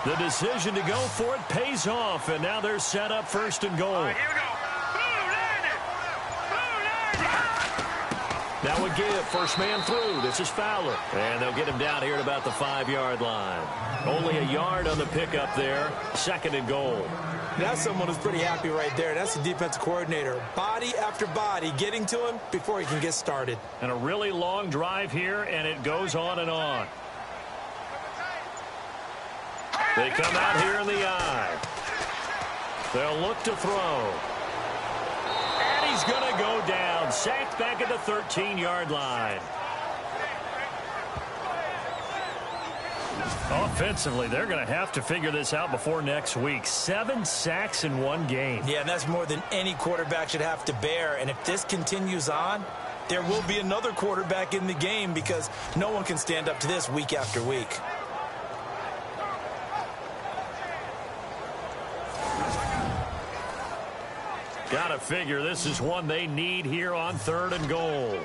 [SPEAKER 2] The decision to go for it pays off, and now they're set up 1st and goal.
[SPEAKER 6] All right, here we go.
[SPEAKER 2] Now a give, first man through. This is Fowler. And they'll get him down here at about the 5-yard line. Only a yard on the pickup there. 2nd and goal.
[SPEAKER 3] That's someone who's pretty happy right there. That's the defensive coordinator. Body after body getting to him before he can get started.
[SPEAKER 2] And a really long drive here, and it goes on and on. They come out here in the eye. They'll look to throw. And he's going to go down. Sacked back at the 13-yard line. Offensively, they're going to have to figure this out before next week. 7 sacks in one game.
[SPEAKER 3] Yeah, and that's more than any quarterback should have to bear. And if this continues on, there will be another quarterback in the game because no one can stand up to this week after week.
[SPEAKER 2] Got to figure this is one they need here on 3rd and goal.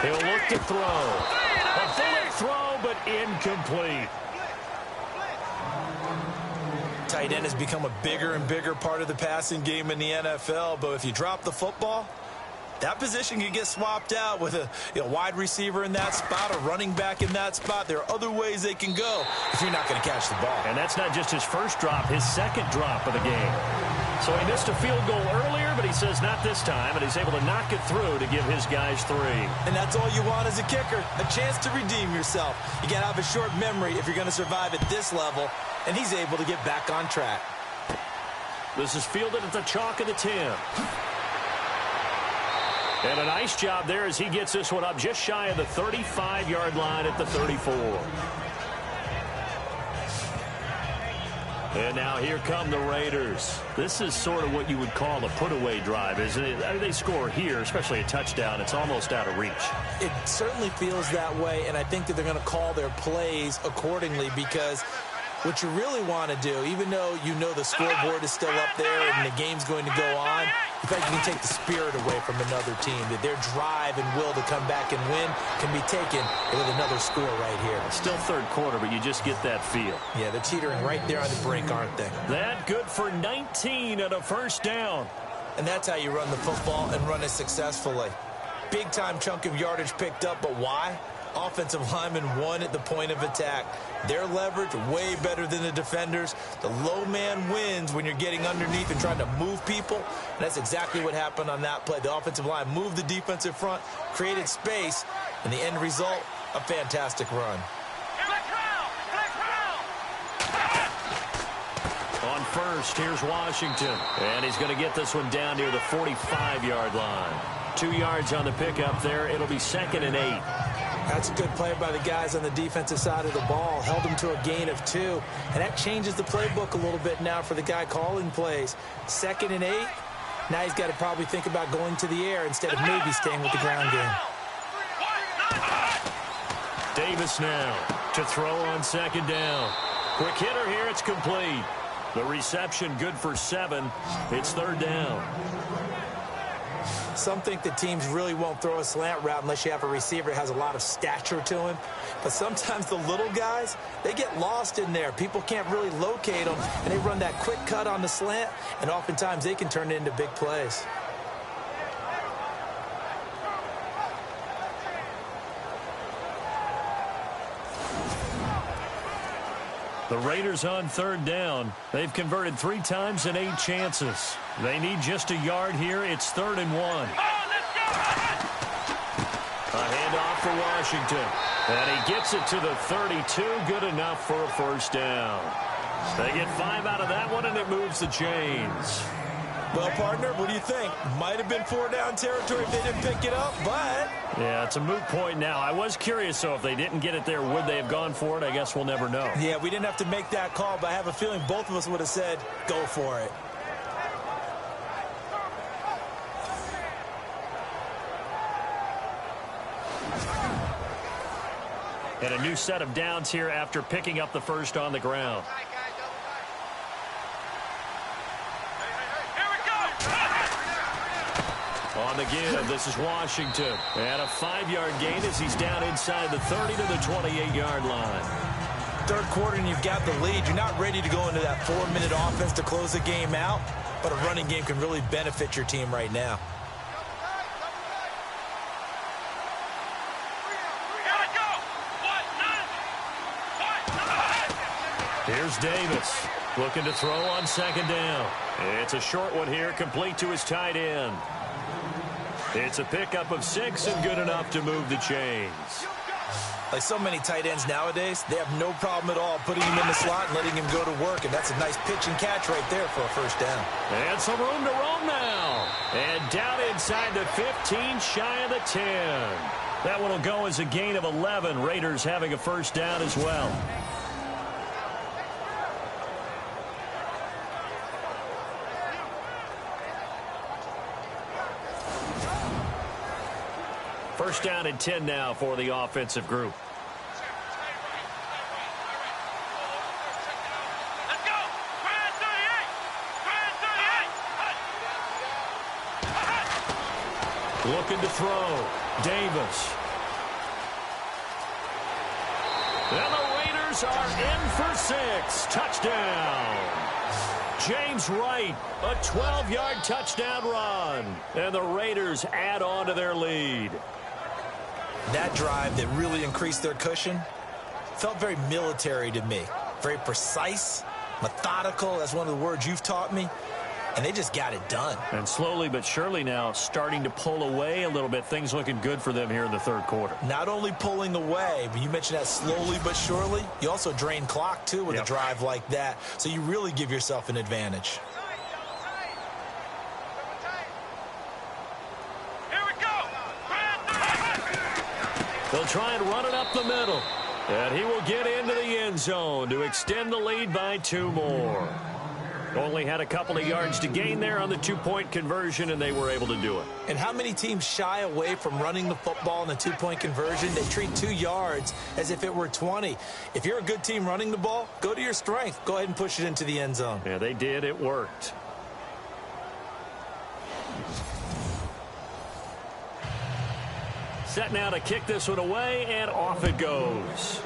[SPEAKER 2] He'll look to throw. A bullet throw, but incomplete.
[SPEAKER 3] Tight end has become a bigger and bigger part of the passing game in the NFL, but if you drop the football,
[SPEAKER 7] that position can get swapped out with a wide receiver in that spot, a running back in that spot. There are other ways they can go if you're not going to catch the ball.
[SPEAKER 2] And that's not just his first drop, his second drop of the game. So he missed a field goal earlier, but he says not this time, and he's able to knock it through to give his guys 3.
[SPEAKER 7] And that's all you want as a kicker, a chance to redeem yourself. You got to have a short memory if you're going to survive at this level, and he's able to get back on track.
[SPEAKER 2] This is fielded at the chalk of the 10. And a nice job there as he gets this one up just shy of the 35-yard line at the 34. And now here come the Raiders. This is sort of what you would call a put-away drive, isn't it? I mean, they score here, especially a touchdown. It's almost out of reach.
[SPEAKER 3] It certainly feels that way, and I think that they're going to call their plays accordingly because what you really want to do, even though you know the scoreboard is still up there and the game's going to go on, in fact, you can take the spirit away from another team, that their drive and will to come back and win can be taken with another score right here.
[SPEAKER 2] Still third quarter, but you just get that feel.
[SPEAKER 3] Yeah, they're teetering right there on the brink, aren't they?
[SPEAKER 2] That good for 19 and a first down.
[SPEAKER 3] And that's how you run the football and run it successfully. Big-time chunk of yardage picked up, but why? Offensive linemen won at the point of attack. Their leverage way better than the defenders. The low man wins when you're getting underneath and trying to move people. And that's exactly what happened on that play. The offensive line moved the defensive front, created space, and the end result, a fantastic run.
[SPEAKER 2] On first, here's Washington. And he's going to get this one down near the 45-yard line. 2 yards on the pickup there. It'll be 2nd and 8.
[SPEAKER 3] That's a good play by the guys on the defensive side of the ball. Held them to a gain of 2. And that changes the playbook a little bit now for the guy calling plays. 2nd and 8. Now he's got to probably think about going to the air instead of maybe staying with the ground game.
[SPEAKER 2] Davis now to throw on 2nd down. Quick hitter here. It's complete. The reception good for 7. It's 3rd down.
[SPEAKER 3] Some think that teams really won't throw a slant route unless you have a receiver that has a lot of stature to him. But sometimes the little guys, they get lost in there. People can't really locate them, and they run that quick cut on the slant, and oftentimes they can turn it into big plays.
[SPEAKER 2] The Raiders on 3rd down. They've converted 3 times in 8 chances. They need just a yard here. It's 3rd and 1. A handoff for Washington. And he gets it to the 32. Good enough for a first down. They get 5 out of that one, and it moves the chains.
[SPEAKER 7] Well, partner, what do you think? Might have been 4-down territory if they didn't pick it up, but...
[SPEAKER 2] Yeah, it's a moot point now. I was curious, so if they didn't get it there, would they have gone for it? I guess we'll never know.
[SPEAKER 7] Yeah, we didn't have to make that call, but I have a feeling both of us would have said, go for it.
[SPEAKER 2] And a new set of downs here after picking up the first on the ground. On the give, this is Washington. And a 5-yard gain as he's down inside the 30 to the 28-yard line.
[SPEAKER 7] Third quarter and you've got the lead. You're not ready to go into that 4-minute offense to close the game out, but a running game can really benefit your team right now.
[SPEAKER 2] Here's Davis looking to throw on 2nd down. It's a short one here, complete to his tight end. It's a pickup of 6 and good enough to move the chains.
[SPEAKER 7] Like so many tight ends nowadays, they have no problem at all putting him in the slot and letting him go to work, and that's a nice pitch and catch right there for a first down.
[SPEAKER 2] And some room to roam now. And down inside the 15, shy of the 10. That one will go as a gain of 11. Raiders having a first down as well. First down and 10 now for the offensive group.
[SPEAKER 6] Let's go. Grand 38.
[SPEAKER 2] Looking to throw. Davis. And the Raiders are in for 6. Touchdown. James Wright, a 12-yard touchdown run. And the Raiders add on to their lead.
[SPEAKER 3] That drive that really increased their cushion felt very military to me. Very precise, methodical. That's one of the words you've taught me. And they just got it done.
[SPEAKER 2] And slowly but surely now starting to pull away a little bit. Things looking good for them here in the third quarter.
[SPEAKER 3] Not only pulling away, but you mentioned that slowly but surely. You also drain clock, too, with a drive like that. So you really give yourself an advantage.
[SPEAKER 6] Here we go.
[SPEAKER 2] They'll try and run it up the middle. And he will get into the end zone to extend the lead by 2 more. Only had a couple of yards to gain there on the 2-point conversion, and they were able to do it.
[SPEAKER 3] And how many teams shy away from running the football in the 2-point conversion? They treat 2 yards as if it were 20. If you're a good team running the ball, go to your strength. Go ahead and push it into the end zone.
[SPEAKER 2] Yeah, they did. It worked. Set now to kick this one away, and off it goes.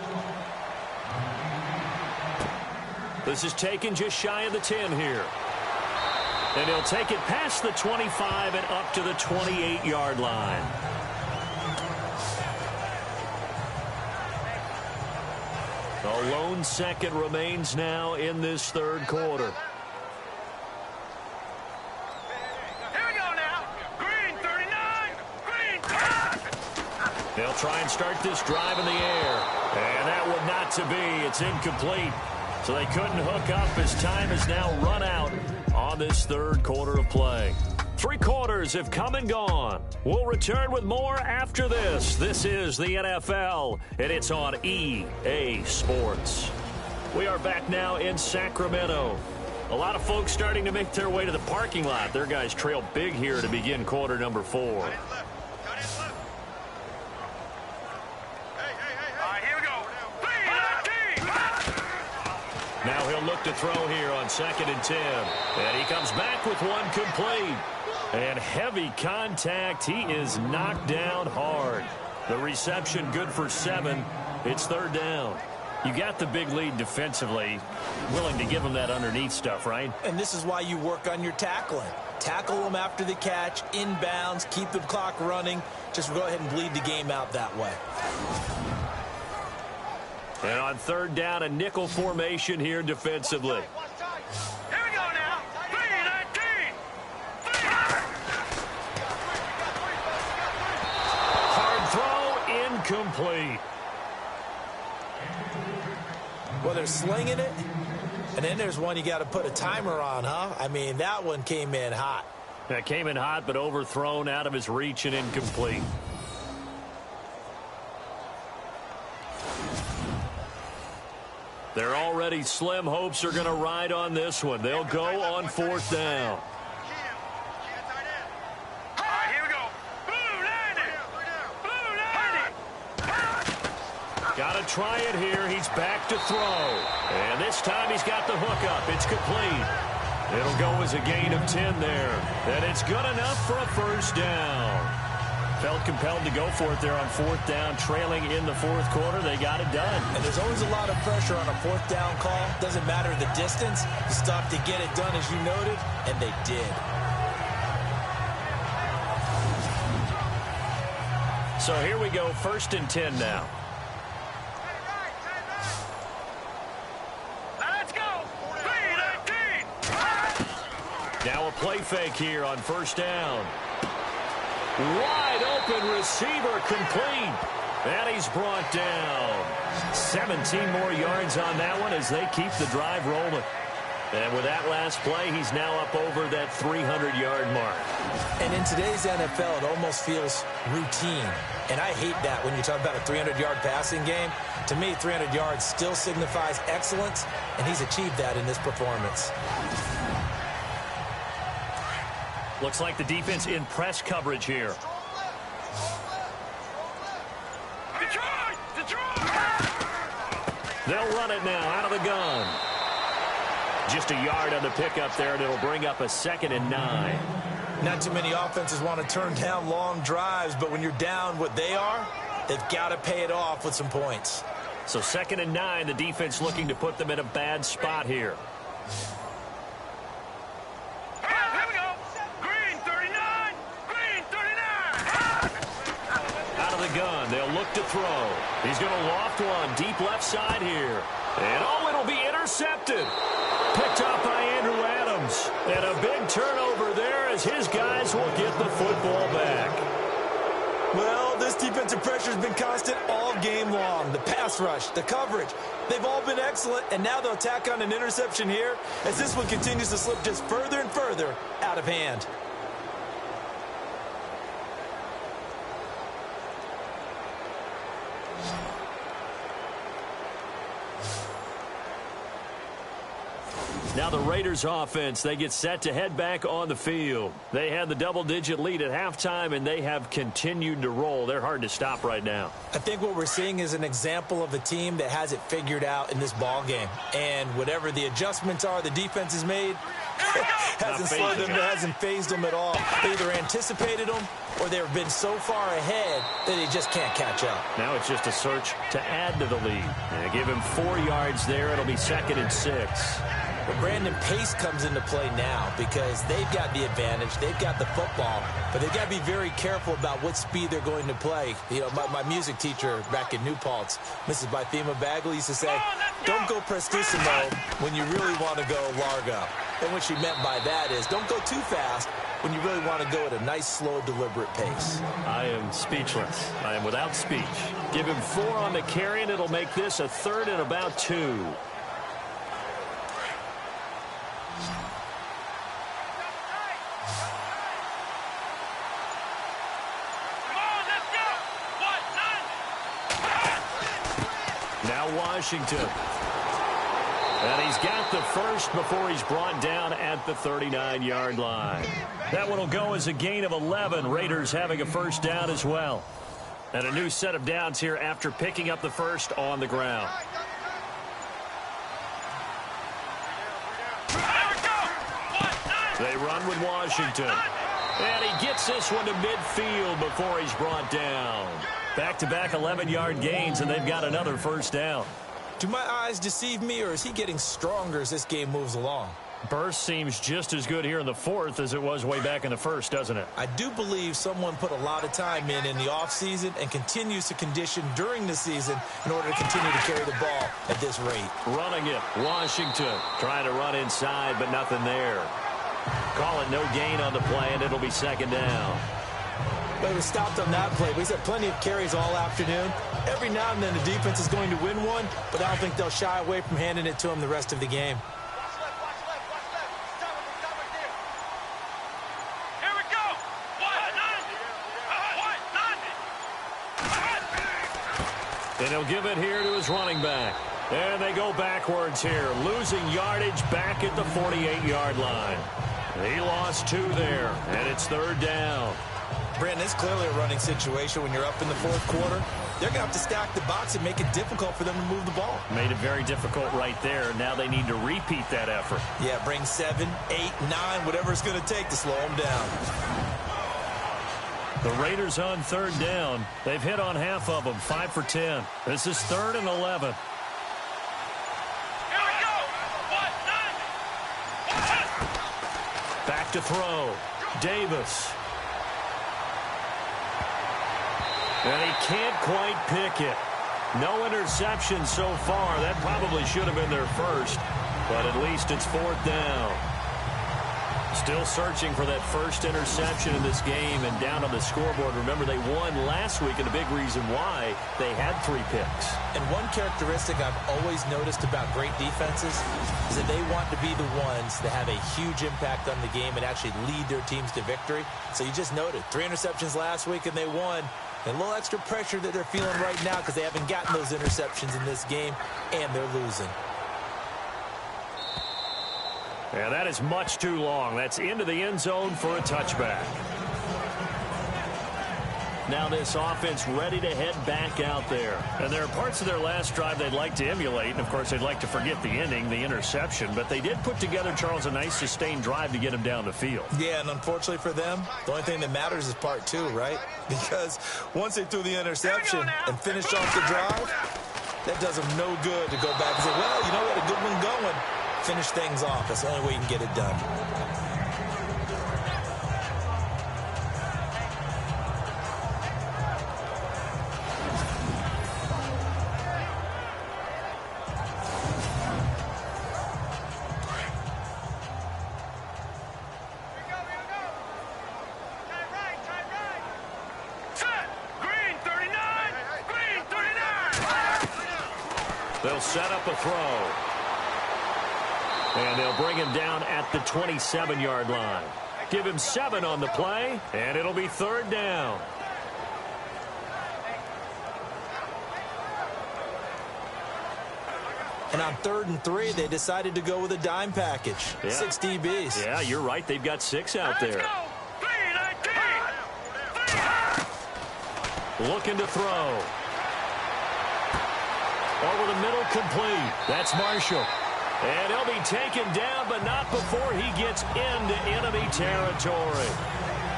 [SPEAKER 2] This is taken just shy of the 10 here. And he'll take it past the 25 and up to the 28-yard line. A lone second remains now in this third quarter.
[SPEAKER 6] Here we go now. Green 39. Green.
[SPEAKER 2] They'll try and start this drive in the air. And that would not to be. It's incomplete. So they couldn't hook up as time has now run out on this third quarter of play. 3 quarters have come and gone. We'll return with more after this. This is the NFL, and it's on EA Sports. We are back now in Sacramento. A lot of folks starting to make their way to the parking lot. Their guys trail big here to begin quarter number 4. Now he'll look to throw here on 2nd and 10. And he comes back with one complete. And heavy contact. He is knocked down hard. The reception good for 7. It's 3rd down. You got the big lead defensively. Willing to give him that underneath stuff, right?
[SPEAKER 3] And this is why you work on your tackling. Tackle them after the catch, inbounds, keep the clock running. Just go ahead and bleed the game out that way.
[SPEAKER 2] And on 3rd down, a nickel formation here defensively.
[SPEAKER 6] Here we go now. 3-19.
[SPEAKER 2] Hard throw, incomplete.
[SPEAKER 3] Well, they're slinging it, and then there's one you got to put a timer on, huh? I mean, that one came in hot.
[SPEAKER 2] That came in hot, but overthrown out of his reach and incomplete. They're already slim hopes are going to ride on this one. They'll go on 4th down.
[SPEAKER 6] All right, here we go. Blue 90.
[SPEAKER 2] Got to try it here. He's back to throw. And this time he's got the hook up. It's complete. It'll go as a gain of 10 there. And it's good enough for a 1st down. Felt compelled to go for it there on 4th down, trailing in the 4th quarter. They got it done.
[SPEAKER 3] And there's always a lot of pressure on a 4th down call. Doesn't matter the distance. You stop to get it done, as you noted, and they did.
[SPEAKER 2] So here we go, 1st and 10 now.
[SPEAKER 6] Let's go. 3-19.
[SPEAKER 2] Now a play fake here on 1st down. Wide open receiver complete. And he's brought down. 17 more yards on that one as they keep the drive rolling. And with that last play, he's now up over that 300-yard mark.
[SPEAKER 3] And in today's NFL, it almost feels routine. And I hate that when you talk about a 300-yard passing game. To me, 300 yards still signifies excellence, and he's achieved that in this performance.
[SPEAKER 2] Looks like the defense in press coverage here.
[SPEAKER 6] Detroit!
[SPEAKER 2] They'll run it now out of the gun. Just a yard on the pickup there, and it'll bring up a 2nd and 9.
[SPEAKER 3] Not too many offenses want to turn down long drives, but when you're down what they are, they've got to pay it off with some points.
[SPEAKER 2] So 2nd and 9, the defense looking to put them in a bad spot here. the gun. They'll look to throw. He's going to loft one deep left side here. And, it'll be intercepted. Picked up by Andrew Adams. And a big turnover there as his guys will get the football back.
[SPEAKER 7] Well, this defensive pressure has been constant all game long. The pass rush, the coverage, they've all been excellent, and now they'll tack on an interception here as this one continues to slip just further and further out of hand.
[SPEAKER 2] Now the Raiders offense, they get set to head back on the field. They had the double-digit lead at halftime, and they have continued to roll. They're hard to stop right now.
[SPEAKER 3] I think what we're seeing is an example of a team that has it figured out in this ball game. And whatever the adjustments are the defense has made, hasn't slowed them, hasn't phased them at all. They either anticipated them or they've been so far ahead that they just can't catch up.
[SPEAKER 2] Now it's just a search to add to the lead. And give him 4 yards there. It'll be 2nd and 6.
[SPEAKER 3] But Brandon, pace comes into play now because they've got the advantage. They've got the football, but they've got to be very careful about what speed they're going to play. You know, my music teacher back in New Paltz, Mrs. Bythema Bagley, used to say, don't go prestissimo when you really want to go largo. And what she meant by that is don't go too fast when you really want to go at a nice, slow, deliberate pace.
[SPEAKER 2] I am speechless. I am without speech. Give him 4 on the carry, and it'll make this a 3rd and about 2. Now Washington. And he's got the first before he's brought down at the 39-yard line. That one will go as a gain of 11. Raiders having a first down as well. And a new set of downs here after picking up the first on the ground. They run with Washington. And he gets this one to midfield before he's brought down. Back-to-back 11-yard gains, and they've got another first down.
[SPEAKER 3] Do my eyes deceive me, or is he getting stronger as this game moves along?
[SPEAKER 2] Burst seems just as good here in the 4th as it was way back in the 1st, doesn't it?
[SPEAKER 3] I do believe someone put a lot of time in the offseason and continues to condition during the season in order to continue to carry the ball at this rate.
[SPEAKER 2] Running it, Washington trying to run inside, but nothing there. Call it no gain on the play, and it'll be 2nd down.
[SPEAKER 3] But it was stopped on that play. He's had plenty of carries all afternoon. Every now and then the defense is going to win one, but I don't think they'll shy away from handing it to him the rest of the game.
[SPEAKER 6] Here we go.
[SPEAKER 2] And he'll give it here to his running back. And they go backwards here, losing yardage back at the 48-yard line. He lost 2 there, and it's 3rd down.
[SPEAKER 3] Brandon, it's clearly a running situation when you're up in the 4th quarter. They're going to have to stack the box and make it difficult for them to move the ball.
[SPEAKER 2] Made it very difficult right there. Now they need to repeat that effort.
[SPEAKER 3] Yeah, bring 7, 8, 9, whatever it's going to take to slow them down.
[SPEAKER 2] The Raiders on 3rd down. They've hit on half of them, 5 for 10. This is 3rd and 11.
[SPEAKER 6] Here we go.
[SPEAKER 2] Back to throw. Davis. And he can't quite pick it. No interception so far. That probably should have been their first, but at least it's 4th down. Still searching for that first interception in this game and down on the scoreboard. Remember, they won last week, and a big reason why they had 3 picks.
[SPEAKER 3] And one characteristic I've always noticed about great defenses is that they want to be the ones that have a huge impact on the game and actually lead their teams to victory. So you just noted 3 interceptions last week, and they won. And a little extra pressure that they're feeling right now because they haven't gotten those interceptions in this game, and they're losing.
[SPEAKER 2] Yeah, that is much too long. That's into the end zone for a touchback. Now this offense ready to head back out there. And there are parts of their last drive they'd like to emulate. And, of course, they'd like to forget the inning, the interception. But they did put together, Charles, a nice sustained drive to get them down the field.
[SPEAKER 3] Yeah, and unfortunately for them, the only thing that matters is part 2, right? Because once they threw the interception and finished off the drive, that does them no good to go back and say, well, you know what, a good one going. Finish things off. That's the only way you can get it done.
[SPEAKER 2] They'll set up a throw. And they'll bring him down at the 27-yard line. Give him 7 on the play, and it'll be 3rd down.
[SPEAKER 3] And on 3rd and 3, they decided to go with a dime package. Yeah. 6 DBs.
[SPEAKER 2] Yeah, you're right. They've got 6 out there. Looking to throw. Over the middle, complete. That's Marshall. And he'll be taken down, but not before he gets into enemy territory.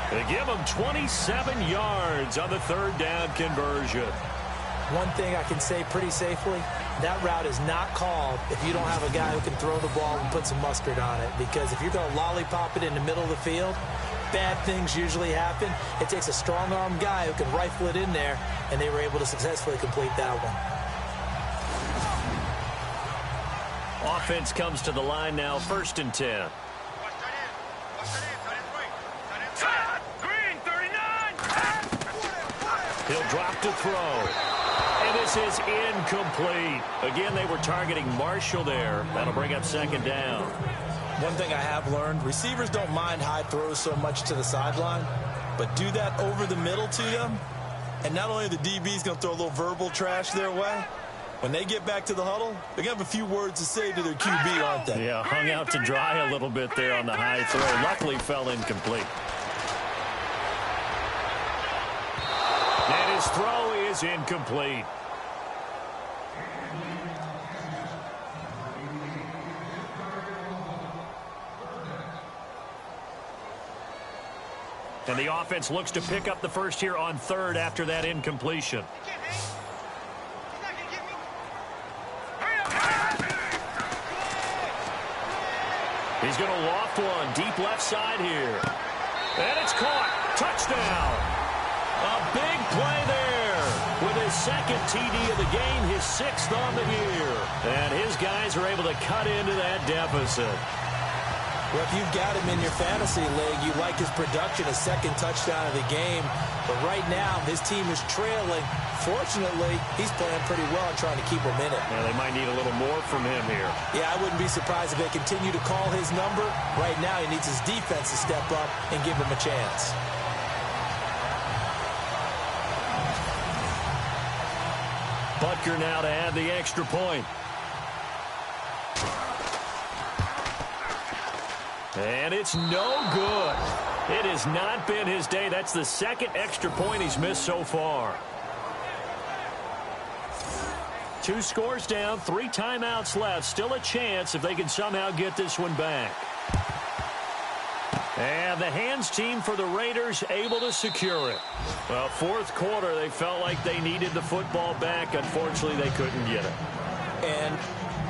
[SPEAKER 2] They give him 27 yards on the 3rd down conversion.
[SPEAKER 3] One thing I can say pretty safely, that route is not called if you don't have a guy who can throw the ball and put some mustard on it. Because if you're going to lollipop it in the middle of the field, bad things usually happen. It takes a strong-arm guy who can rifle it in there, and they were able to successfully complete that one.
[SPEAKER 2] Offense comes to the line now, 1st and 10.
[SPEAKER 6] Green 39.
[SPEAKER 2] He'll drop to throw. And this is incomplete. Again, they were targeting Marshall there. That'll bring up 2nd down.
[SPEAKER 3] One thing I have learned, receivers don't mind high throws so much to the sideline, but do that over the middle to them, and not only are the DBs going to throw a little verbal trash their way, when they get back to the huddle, they're going to have a few words to say to their QB, aren't they?
[SPEAKER 2] Yeah, hung out to dry a little bit there on the high throw. Luckily fell incomplete. And his throw is incomplete. And the offense looks to pick up the first here on 3rd after that incompletion. He's going to loft one deep left side here. And it's caught. Touchdown. A big play there with his 2nd TD of the game, his 6th on the year. And his guys are able to cut into that deficit.
[SPEAKER 3] Well, if you've got him in your fantasy league, you like his production, his 2nd touchdown of the game. But right now, his team is trailing. Fortunately, he's playing pretty well and trying to keep him in it.
[SPEAKER 2] Yeah, they might need a little more from him here.
[SPEAKER 3] Yeah, I wouldn't be surprised if they continue to call his number. Right now, he needs his defense to step up and give him a chance.
[SPEAKER 2] Butker now to add the extra point. And it's no good. It has not been his day. That's the 2nd extra point he's missed so far. 2 scores down, 3 timeouts left. Still a chance if they can somehow get this one back. And the hands team for the Raiders able to secure it. Well, 4th quarter, they felt like they needed the football back. Unfortunately, they couldn't get it.
[SPEAKER 3] And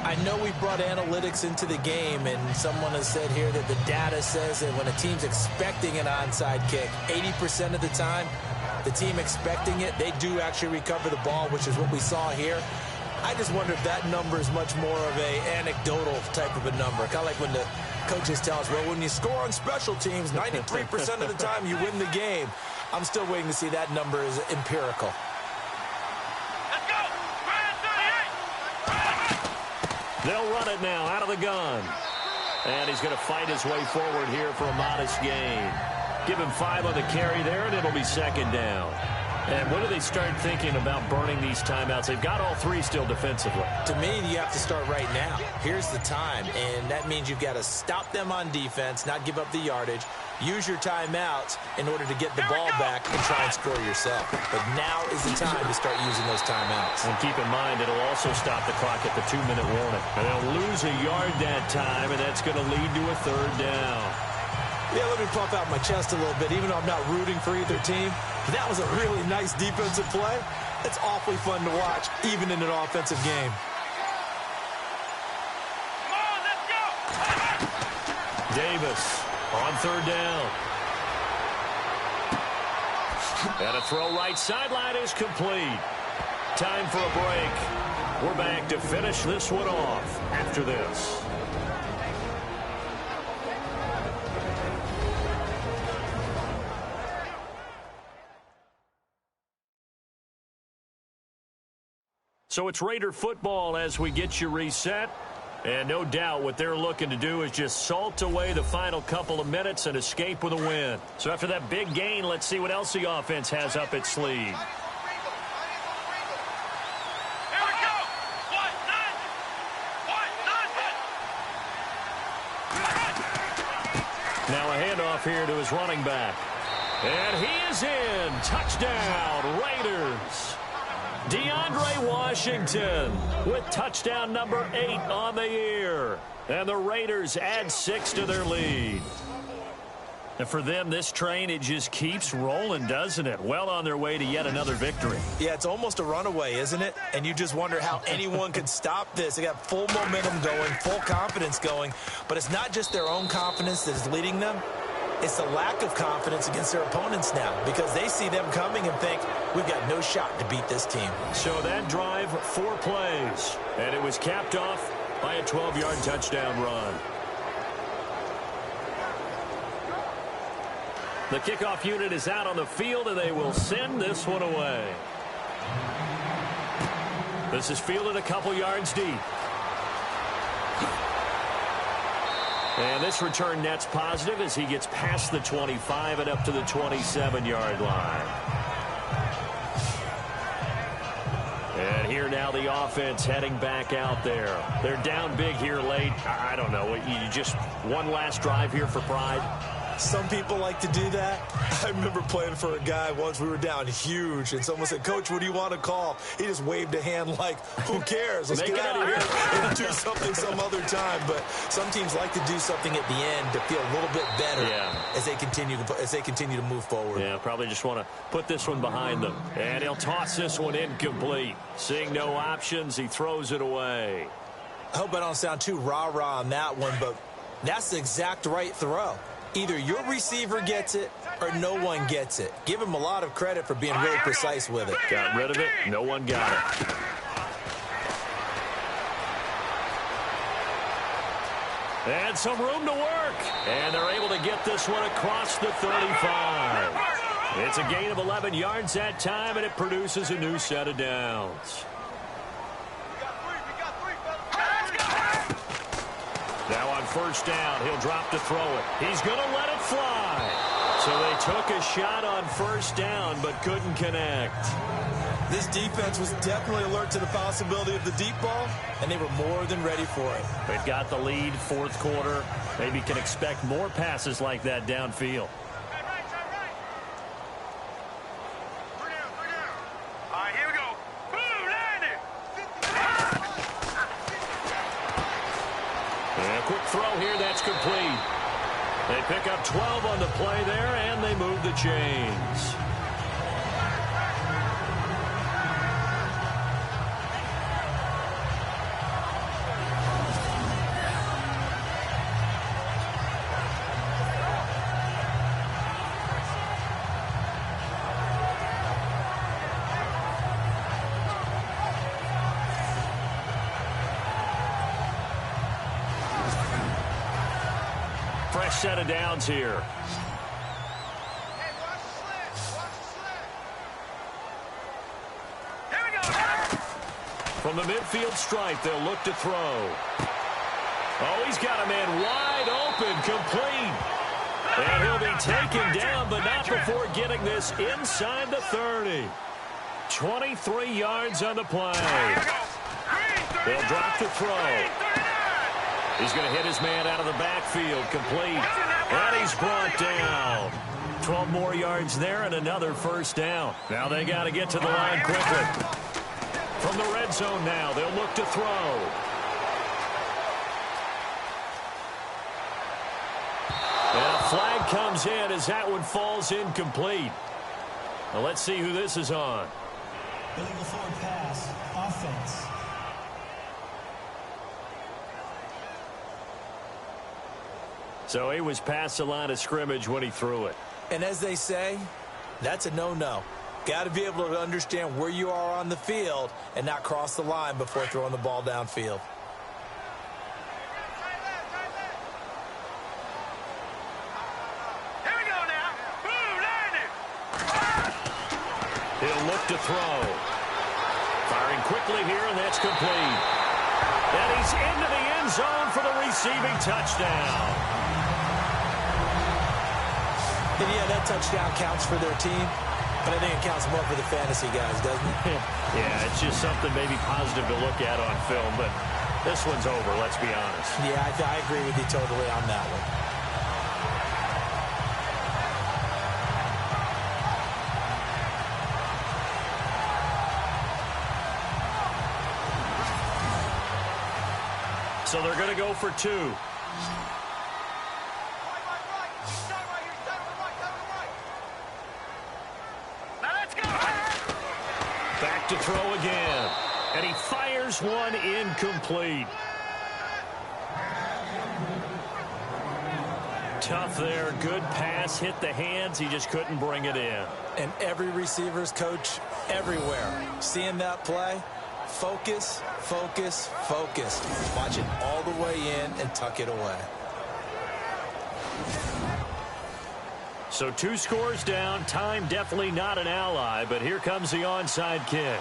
[SPEAKER 3] I know we brought analytics into the game, and someone has said here that the data says that when a team's expecting an onside kick, 80% of the time, the team expecting it, they do actually recover the ball, which is what we saw here. I just wonder if that number is much more of a anecdotal type of a number. Kind of like when the coaches tell us, well, when you score on special teams, 93% of the time you win the game. I'm still waiting to see that number is empirical.
[SPEAKER 6] Let's go.
[SPEAKER 2] They'll run it now out of the gun. And he's going to fight his way forward here for a modest gain. Give him 5 on the carry there, and it'll be 2nd down. And when do they start thinking about burning these timeouts? They've got all 3 still defensively.
[SPEAKER 3] To me, you have to start right now. Here's the time, and that means you've got to stop them on defense, not give up the yardage, use your timeouts in order to get the ball back and try and score yourself. But now is the time to start using those timeouts.
[SPEAKER 2] And keep in mind, it'll also stop the clock at the 2-minute warning. And they'll lose a yard that time, and that's going to lead to a 3rd down.
[SPEAKER 3] Yeah, let me puff out my chest a little bit, even though I'm not rooting for either team. That was a really nice defensive play. It's awfully fun to watch, even in an offensive game.
[SPEAKER 6] Come on, let's go.
[SPEAKER 2] Davis on 3rd down. And a throw right sideline is complete. Time for a break. We're back to finish this one off after this. So it's Raider football as we get you reset. And no doubt what they're looking to do is just salt away the final couple of minutes and escape with a win. So after that big gain, let's see what else the offense has up its sleeve. Now a handoff here to his running back. And he is in. Touchdown, Raiders. DeAndre Washington with touchdown number 8 on the year. And the Raiders add 6 to their lead. And for them, this train, it just keeps rolling, doesn't it? Well on their way to yet another victory.
[SPEAKER 3] Yeah, it's almost a runaway, isn't it? And you just wonder how anyone could stop this. They got full momentum going, full confidence going. But it's not just their own confidence that is leading them. It's the lack of confidence against their opponents now because they see them coming and think, we've got no shot to beat this team.
[SPEAKER 2] So that drive, 4 plays, and it was capped off by a 12-yard touchdown run. The kickoff unit is out on the field, and they will send this one away. This is fielded a couple yards deep. And this return net's positive as he gets past the 25 and up to the 27-yard line. And here now the offense heading back out there. They're down big here late. I don't know. You just one last drive here for pride.
[SPEAKER 3] Some people like to do that. I remember playing for a guy once. We were down huge, and someone said, Coach, what do you want to call? He just waved a hand like, who cares? Let's get out of here and do something some other time. But some teams like to do something at the end to feel a little bit better as they continue to move forward.
[SPEAKER 2] Yeah, probably just want to put this one behind them. And he'll toss this one incomplete. Seeing no options, he throws it away.
[SPEAKER 3] I hope I don't sound too rah-rah on that one, but that's the exact right throw. Either your receiver gets it or no one gets it. Give him a lot of credit for being really precise with it.
[SPEAKER 2] Got rid of it. No one got it. And some room to work. And they're able to get this one across the 35. It's a gain of 11 yards that time, and it produces a new set of downs. Now on first down, he'll drop to throw it. He's going to let it fly. So they took a shot on first down, but couldn't connect.
[SPEAKER 3] This defense was definitely alert to the possibility of the deep ball, and they were more than ready for it.
[SPEAKER 2] They've got the lead, fourth quarter. Maybe can expect more passes like that downfield. Quick throw here, that's complete. They pick up 12 on the play there, and they move the chains. Fresh set of downs here. From the midfield stripe, they'll look to throw. Oh, he's got a man wide open, complete. And he'll be taken down, but not before getting this inside the 30. 23 yards on the play. They'll drop to throw. He's going to hit his man out of the backfield, complete. And he's brought down. 12 more yards there and another first down. Now they got to get to the line quickly. From the red zone now, they'll look to throw. And a flag comes in as that one falls incomplete. Now let's see who this is on.
[SPEAKER 4] Illegal forward pass, offense.
[SPEAKER 2] So he was past the line of scrimmage when he threw it.
[SPEAKER 3] And as they say, that's a no-no. Got to be able to understand where you are on the field and not cross the line before throwing the ball downfield.
[SPEAKER 6] Here we go now. Boom, landed.
[SPEAKER 2] He'll look to throw. Firing quickly here, and that's complete. And he's into the end zone for the receiving touchdown.
[SPEAKER 3] And yeah, that touchdown counts for their team, but I think it counts more for the fantasy guys, doesn't it?
[SPEAKER 2] Yeah, it's just something maybe positive to look at on film, but this one's over, let's be honest.
[SPEAKER 3] Yeah, I agree with you totally on that one.
[SPEAKER 2] So they're going to go for 2.
[SPEAKER 6] Now let's go.
[SPEAKER 2] Back to throw again. And he fires one incomplete. Tough there. Good pass. Hit the hands. He just couldn't bring it in.
[SPEAKER 3] And every receiver's coach everywhere. Seeing that play, focus, focus, focus. Watch it all the way in and tuck it away.
[SPEAKER 2] So 2 scores down. Time definitely not an ally, but here comes the onside kick.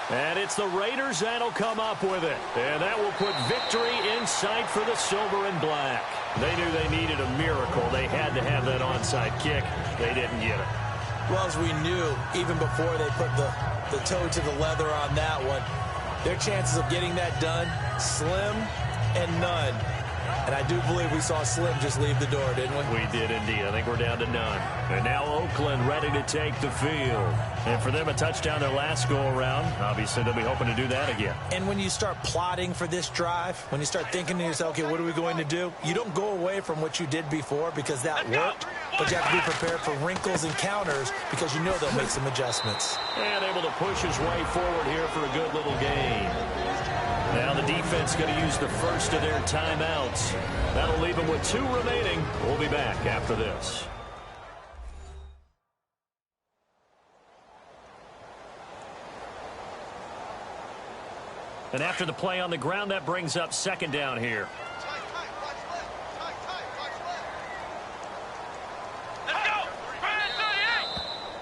[SPEAKER 2] And it's the Raiders that'll come up with it. And that will put victory in sight for the silver and black. They knew they needed a miracle. They had to have that onside kick. They didn't get it.
[SPEAKER 3] Well, as we knew, even before they put the toe to the leather on that one, their chances of getting that done, slim and none. And I do believe we saw Slim just leave the door, didn't we?
[SPEAKER 2] We did indeed. I think we're down to none. And now Oakland ready to take the field. And for them, a touchdown their last go-around. Obviously, they'll be hoping to do that again.
[SPEAKER 3] And when you start plotting for this drive, when you start thinking to yourself, okay, what are we going to do? You don't go away from what you did before because that worked. But you have to be prepared for wrinkles and counters because you know they'll make some adjustments.
[SPEAKER 2] And able to push his way forward here for a good little gain. Now the defense going to use the first of their timeouts. That'll leave them with 2 remaining. We'll be back after this. And after the play on the ground, that brings up 2nd down here.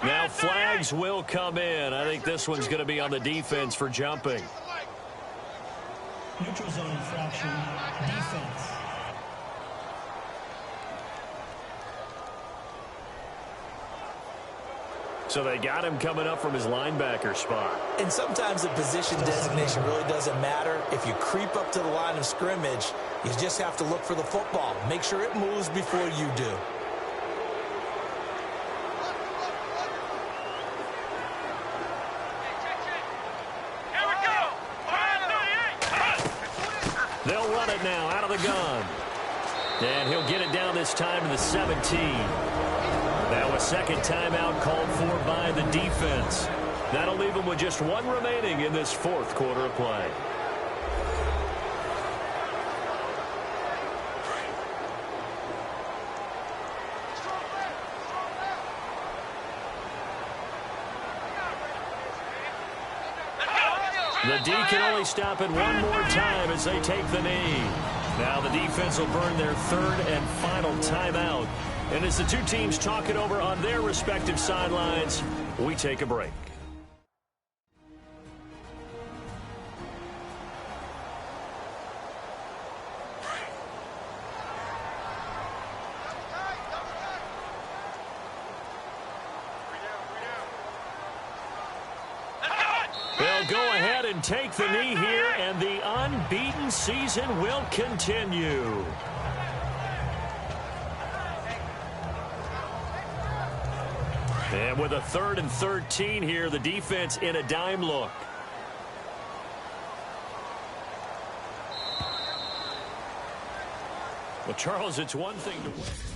[SPEAKER 2] Now flags will come in. I think this one's going to be on the defense for jumping.
[SPEAKER 4] Neutral zone infraction, defense.
[SPEAKER 3] So they got him coming up from his linebacker spot. And sometimes the position designation really doesn't matter. If you creep up to the line of scrimmage, you just have to look for the football. Make sure it moves before you do. They'll run it now out of the gun. And he'll get it down this time to the 17. Now a second timeout called for by the defense. That'll leave them with just 1 remaining in this 4th quarter of play. The D can only stop it 1 more time as they take the knee. Now the defense will burn their 3rd and final timeout. And as the 2 teams talk it over on their respective sidelines, we take a break. They'll go ahead and take the knee here, and the unbeaten season will continue. And with a 3rd and 13 here, the defense in a dime look. Well, Charles, it's one thing to win.